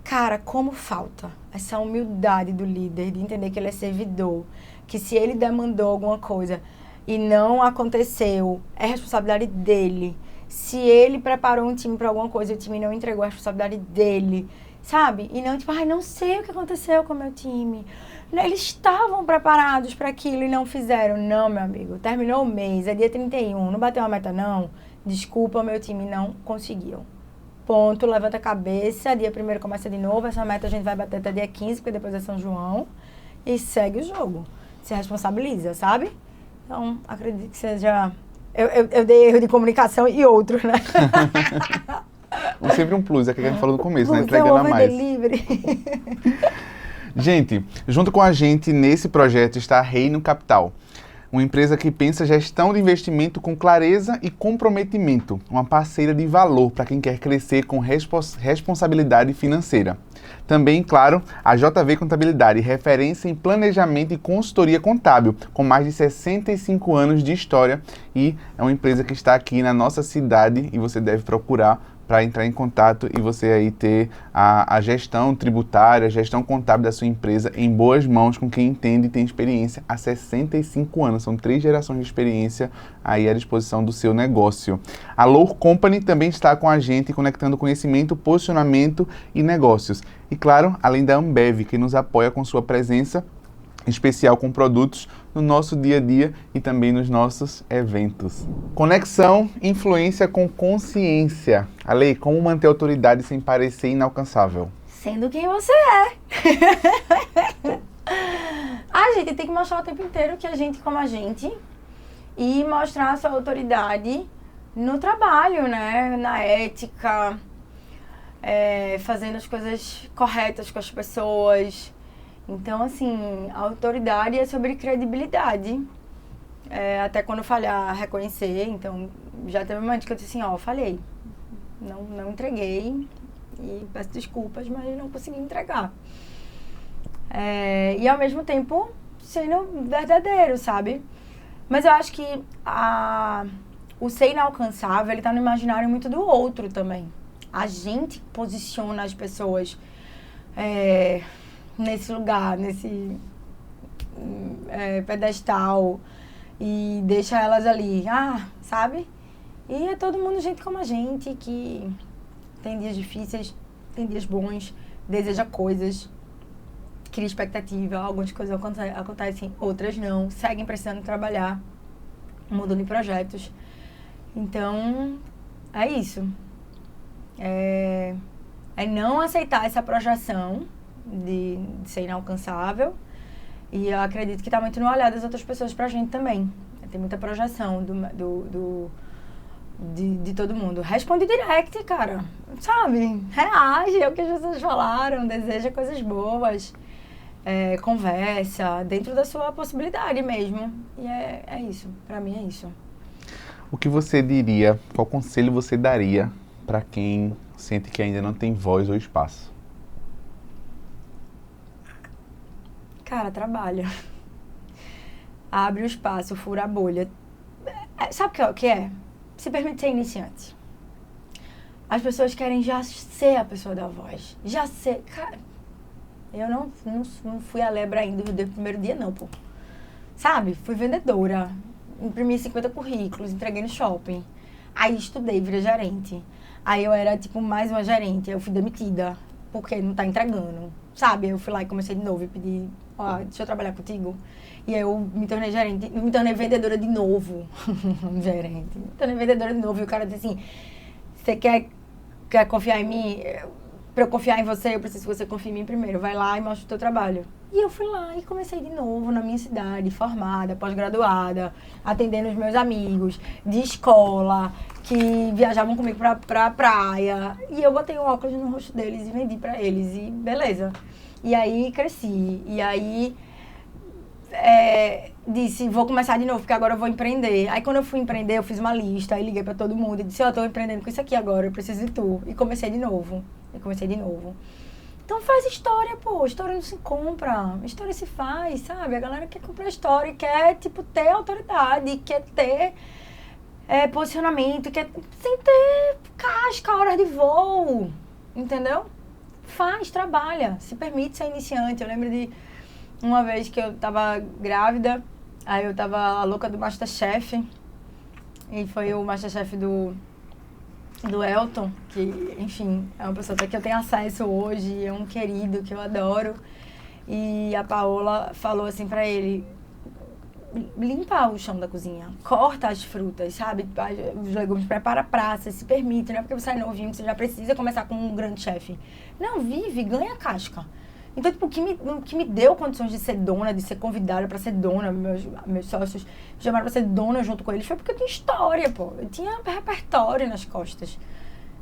Cara, como falta essa humildade do líder de entender que ele é servidor, que se ele demandou alguma coisa e não aconteceu, é responsabilidade dele. Se ele preparou um time para alguma coisa e o time não entregou, é responsabilidade dele, sabe? E não tipo, não sei o que aconteceu com o meu time. Eles estavam preparados para aquilo e não fizeram. Não, meu amigo, terminou o mês, é dia 31, não bateu a meta não? Desculpa, meu time não conseguiu. Ponto, levanta a cabeça, dia 1º começa de novo, essa meta a gente vai bater até dia 15, porque depois é São João, e segue o jogo. Se responsabiliza, sabe? Então, acredito que seja... Eu dei erro de comunicação e outros, né? Sempre um plus, é que a gente falou no começo, né? Entregando a mais. Delivery. Gente, junto com a gente nesse projeto está a Reino Capital. Uma empresa que pensa gestão de investimento com clareza e comprometimento. Uma parceira de valor para quem quer crescer com responsabilidade financeira. Também, claro, a JV Contabilidade, referência em planejamento e consultoria contábil, com mais de 65 anos de história. E é uma empresa que está aqui na nossa cidade e você deve procurar para entrar em contato e você aí ter a gestão tributária, a gestão contábil da sua empresa em boas mãos com quem entende e tem experiência há 65 anos. São 3 gerações de experiência aí à disposição do seu negócio. A Low Company também está com a gente, conectando conhecimento, posicionamento e negócios. E claro, além da Ambev, que nos apoia com sua presença especial com produtos no nosso dia a dia e também nos nossos eventos. Conexão, influência com consciência. Ale, como manter a autoridade sem parecer inalcançável? Sendo quem você é. A gente tem que mostrar o tempo inteiro que a gente como a gente e mostrar a sua autoridade no trabalho, né? Na ética, fazendo as coisas corretas com as pessoas. Então, assim, a autoridade é sobre credibilidade. Até quando falhar, reconhecer. Então, já teve um momento que eu disse assim, falhei. Não entreguei. E peço desculpas, mas não consegui entregar. E, ao mesmo tempo, sendo verdadeiro, sabe? Mas eu acho que o ser inalcançável, ele tá no imaginário muito do outro também. A gente posiciona as pessoas... nesse lugar, nesse pedestal e deixa elas ali, sabe? E é todo mundo gente como a gente, que tem dias difíceis, tem dias bons, deseja coisas, cria expectativa, algumas coisas acontecem, outras não, seguem precisando trabalhar, mudando de projetos. Então, é isso. É não aceitar essa projeção de ser inalcançável. E eu acredito que tá muito no olhar das outras pessoas pra gente também. Tem muita projeção de todo mundo. Responde direct, cara. Sabe? Reage ao que as pessoas falaram, deseja coisas boas. Conversa, dentro da sua possibilidade mesmo. E é isso. Pra mim é isso. O que você diria, qual conselho você daria para quem sente que ainda não tem voz ou espaço? Cara, trabalha. Abre o espaço, fura a bolha. Sabe o que é? Se permite ser iniciante. As pessoas querem já ser a pessoa da voz. Já ser. Cara, eu não fui a lebra ainda do primeiro dia, não, pô. Sabe? Fui vendedora. Imprimi 50 currículos, entreguei no shopping. Aí estudei, virei gerente. Aí eu era, tipo, mais uma gerente. Aí eu fui demitida, porque não tá entregando. Sabe? Aí eu fui lá e comecei de novo e pedi, deixa eu trabalhar contigo. E aí eu me tornei gerente, me tornei vendedora de novo. Gerente. Me tornei vendedora de novo. E o cara disse assim, você quer confiar em mim? Pra eu confiar em você, eu preciso que você confie em mim primeiro. Vai lá e mostra o teu trabalho. E eu fui lá e comecei de novo na minha cidade, formada, pós-graduada, atendendo os meus amigos de escola, que viajavam comigo pra praia. E eu botei o óculos no rosto deles e vendi pra eles. E beleza. E aí cresci. E aí disse, vou começar de novo, porque agora eu vou empreender. Aí quando eu fui empreender, eu fiz uma lista, aí liguei pra todo mundo e disse, tô empreendendo com isso aqui agora, eu preciso de tu. E comecei de novo. Então faz história, pô. História não se compra. História se faz, sabe? A galera quer comprar história, quer, tipo, ter autoridade, quer ter posicionamento, quer sem ter casca, horas de voo. Entendeu? Faz, trabalha. Se permite ser iniciante. Eu lembro de uma vez que eu tava grávida, aí eu tava a louca do MasterChef. E foi o MasterChef do Elton, que, enfim, é uma pessoa até que eu tenho acesso hoje, é um querido que eu adoro. E a Paola falou assim pra ele, limpa o chão da cozinha, corta as frutas, sabe? Os legumes, prepara a praça, se permite, não é porque você é novinho que você já precisa começar com um grande chefe. Não, vive, ganha casca. Então, tipo, o que me deu condições de ser dona, de ser convidada pra ser dona, meus sócios me chamaram pra ser dona junto com eles, foi porque eu tinha história, pô. Eu tinha repertório nas costas,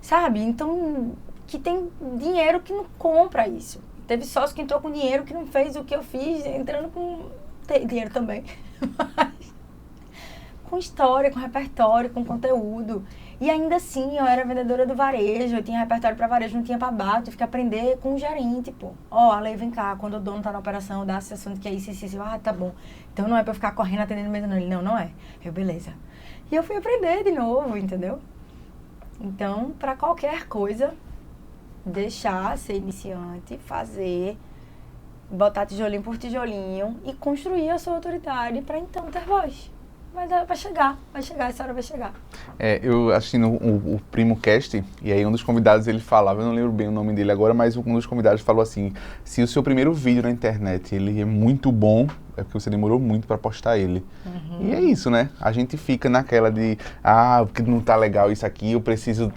sabe? Então, que tem dinheiro que não compra isso. Teve sócio que entrou com dinheiro que não fez o que eu fiz, entrando com dinheiro também. Com história, com repertório, com conteúdo. E ainda assim, eu era vendedora do varejo, eu tinha repertório para varejo, não tinha para bar, eu tive que aprender com o gerente, pô. Ale, vem cá, quando o dono tá na operação, dá a sensação de que é isso. Tá bom. Então não é pra eu ficar correndo atendendo mesa, não. Ele, não é. Eu, beleza. E eu fui aprender de novo, entendeu? Então, para qualquer coisa, deixar ser iniciante, fazer, botar tijolinho por tijolinho e construir a sua autoridade para então ter voz. Mas vai chegar, essa hora vai chegar. Eu assistindo o Primo Cast, e aí um dos convidados ele falava, eu não lembro bem o nome dele agora, mas um dos convidados falou assim, se o seu primeiro vídeo na internet ele é muito bom, é porque você demorou muito para postar ele. Uhum. E é isso, né? A gente fica naquela de, porque não tá legal isso aqui, eu preciso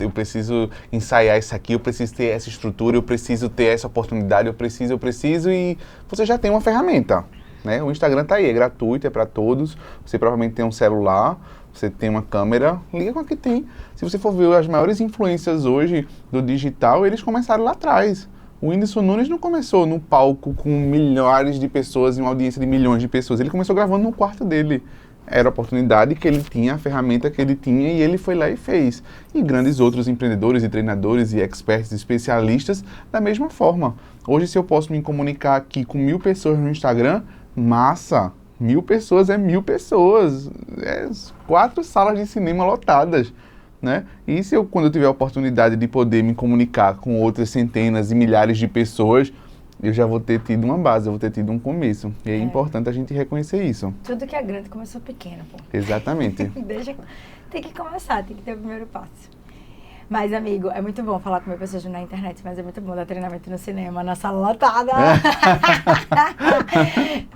ensaiar isso aqui, eu preciso ter essa estrutura, eu preciso ter essa oportunidade, eu preciso, e você já tem uma ferramenta. Né? O Instagram tá aí, é gratuito, é para todos. Você provavelmente tem um celular, você tem uma câmera, liga com a que tem. Se você for ver as maiores influências hoje do digital, eles começaram lá atrás. O Whindersson Nunes não começou no palco com milhares de pessoas e uma audiência de milhões de pessoas. Ele começou gravando no quarto dele. Era a oportunidade que ele tinha, a ferramenta que ele tinha e ele foi lá e fez. E grandes outros empreendedores e treinadores e experts, especialistas, da mesma forma. Hoje, se eu posso me comunicar aqui com 1000 pessoas no Instagram, massa, 1000 pessoas é 1000 pessoas, 4 salas de cinema lotadas, né? E se quando eu tiver a oportunidade de poder me comunicar com outras centenas e milhares de pessoas, eu já vou ter tido uma base, eu vou ter tido um começo. E é importante a gente reconhecer isso. Tudo que é grande começou pequeno, pô. Exatamente. Tem que começar, tem que ter o primeiro passo. Mas, amigo, é muito bom falar com pessoas na internet, mas é muito bom dar treinamento no cinema, na sala lotada.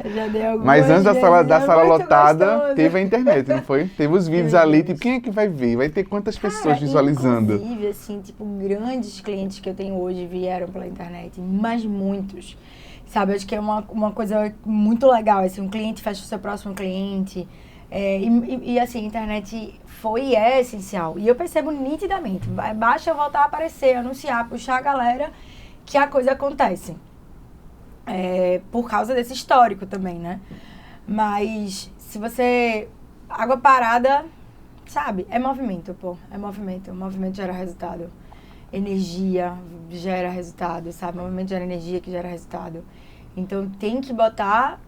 Eu já dei algumas Mas antes da sala muito lotada, gostoso. teve a internet, não foi? Teve os vídeos ali, tipo, quem é que vai ver? Vai ter quantas pessoas visualizando? Inclusive, assim, tipo, grandes clientes que eu tenho hoje vieram pela internet, mas muitos. Sabe, acho que é uma coisa muito legal, assim, um cliente fecha o seu próximo cliente. E assim, a internet foi e é essencial. E eu percebo nitidamente. Basta eu voltar a aparecer, anunciar, puxar a galera que a coisa acontece. Por causa desse histórico também, né? Mas se você... Água parada, sabe? É movimento, pô. É movimento. O movimento gera resultado. Energia gera resultado, sabe? O movimento gera energia que gera resultado. Então tem que botar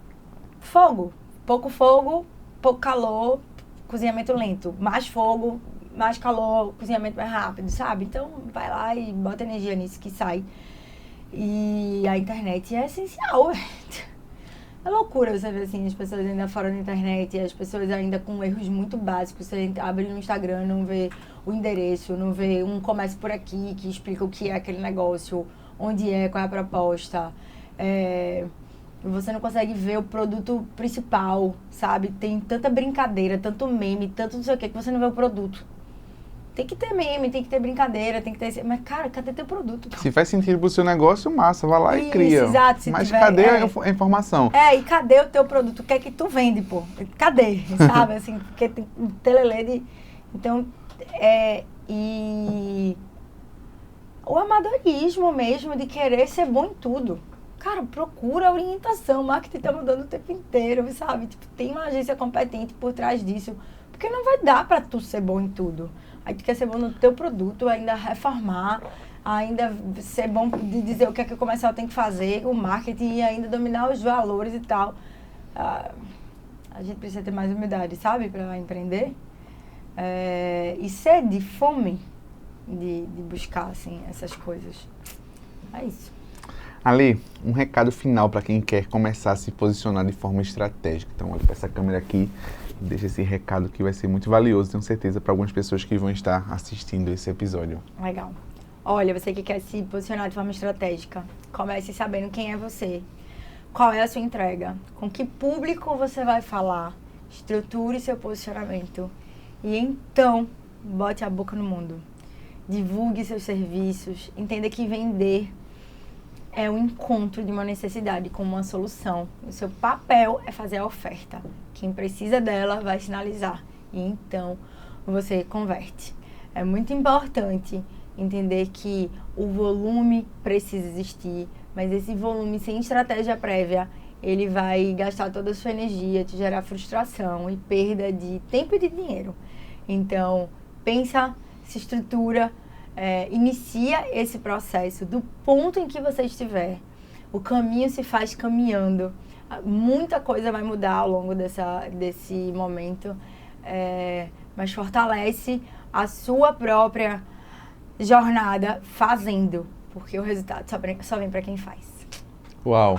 fogo. Pouco fogo, pouco calor, cozinhamento lento. Mais fogo, mais calor, cozinhamento mais rápido, sabe? Então vai lá e bota energia nisso que sai. E a internet é essencial. É loucura você ver assim, as pessoas ainda fora da internet, as pessoas ainda com erros muito básicos. Você abre no Instagram, não vê o endereço, não vê um comércio por aqui que explica o que é aquele negócio, onde é, qual é a proposta. Você não consegue ver o produto principal, sabe? Tem tanta brincadeira, tanto meme, tanto não sei o que você não vê o produto. Tem que ter meme, tem que ter brincadeira, tem que ter... Mas, cara, cadê teu produto? Se faz sentido pro seu negócio, massa, vai lá e cria. Exato, mas tiver, cadê a informação? E cadê o teu produto? O que é que tu vende, pô? Cadê? Sabe, assim, porque tem um telelê de... Então, e... O amadorismo mesmo de querer ser bom em tudo. Cara, procura orientação, o marketing tá mudando o tempo inteiro, sabe? Tipo, tem uma agência competente por trás disso, porque não vai dar pra tu ser bom em tudo. Aí tu quer ser bom no teu produto, ainda reformar, ainda ser bom de dizer o que é que o comercial tem que fazer, o marketing e ainda dominar os valores e tal. A gente precisa ter mais humildade, sabe? Pra empreender. E sede, fome de buscar, assim, essas coisas. É isso. Ale, um recado final para quem quer começar a se posicionar de forma estratégica. Então, olha para essa câmera aqui e deixa esse recado que vai ser muito valioso, tenho certeza, para algumas pessoas que vão estar assistindo esse episódio. Legal. Olha, você que quer se posicionar de forma estratégica, comece sabendo quem é você, qual é a sua entrega, com que público você vai falar, estruture seu posicionamento e então bote a boca no mundo. Divulgue seus serviços, entenda que vender é o encontro de uma necessidade com uma solução. O seu papel é fazer a oferta. Quem precisa dela vai sinalizar. E então você converte. É muito importante entender que o volume precisa existir, mas esse volume sem estratégia prévia, ele vai gastar toda a sua energia, te gerar frustração e perda de tempo e de dinheiro. Então, pensa, se estrutura, inicia esse processo do ponto em que você estiver. O caminho se faz caminhando. Muita coisa vai mudar ao longo desse momento, mas fortalece a sua própria jornada fazendo, porque o resultado só vem para quem faz. Uau!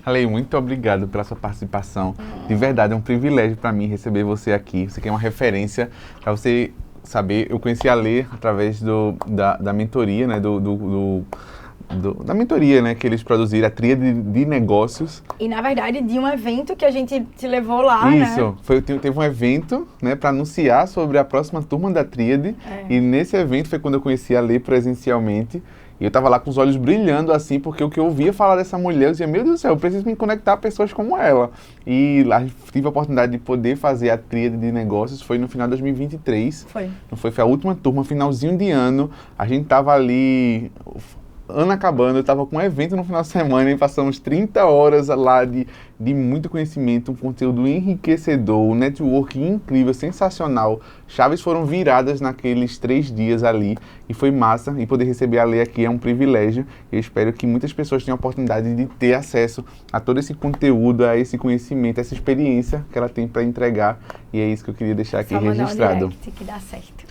Ale, muito obrigado pela sua participação. De verdade, é um privilégio para mim receber você aqui. Você que é uma referência para você saber. Eu conheci a Ale através da mentoria, né, da mentoria, né, que eles produziram, a Tríade de Negócios. E, na verdade, de um evento que a gente te levou lá, Isso, né? Teve um evento, né, para anunciar sobre a próxima turma da Tríade. E nesse evento foi quando eu conheci a Ale presencialmente. E eu tava lá com os olhos brilhando assim, porque o que eu ouvia falar dessa mulher, eu dizia, meu Deus do céu, eu preciso me conectar a pessoas como ela. E lá tive a oportunidade de poder fazer a Tríade de Negócios, foi no final de 2023. Foi a última turma, finalzinho de ano. A gente tava ali, ano acabando, eu tava com um evento no final de semana e passamos 30 horas lá de muito conhecimento, um conteúdo enriquecedor, um network incrível, sensacional. Chaves foram viradas naqueles 3 dias ali e foi massa. E poder receber a Ale aqui é um privilégio. Eu espero que muitas pessoas tenham a oportunidade de ter acesso a todo esse conteúdo, a esse conhecimento, a essa experiência que ela tem para entregar. E é isso que eu queria deixar aqui registrado. Que dá certo.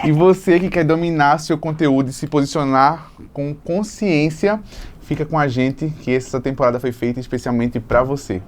E você que quer dominar seu conteúdo e se posicionar com consciência, fica com a gente, que essa temporada foi feita especialmente para você.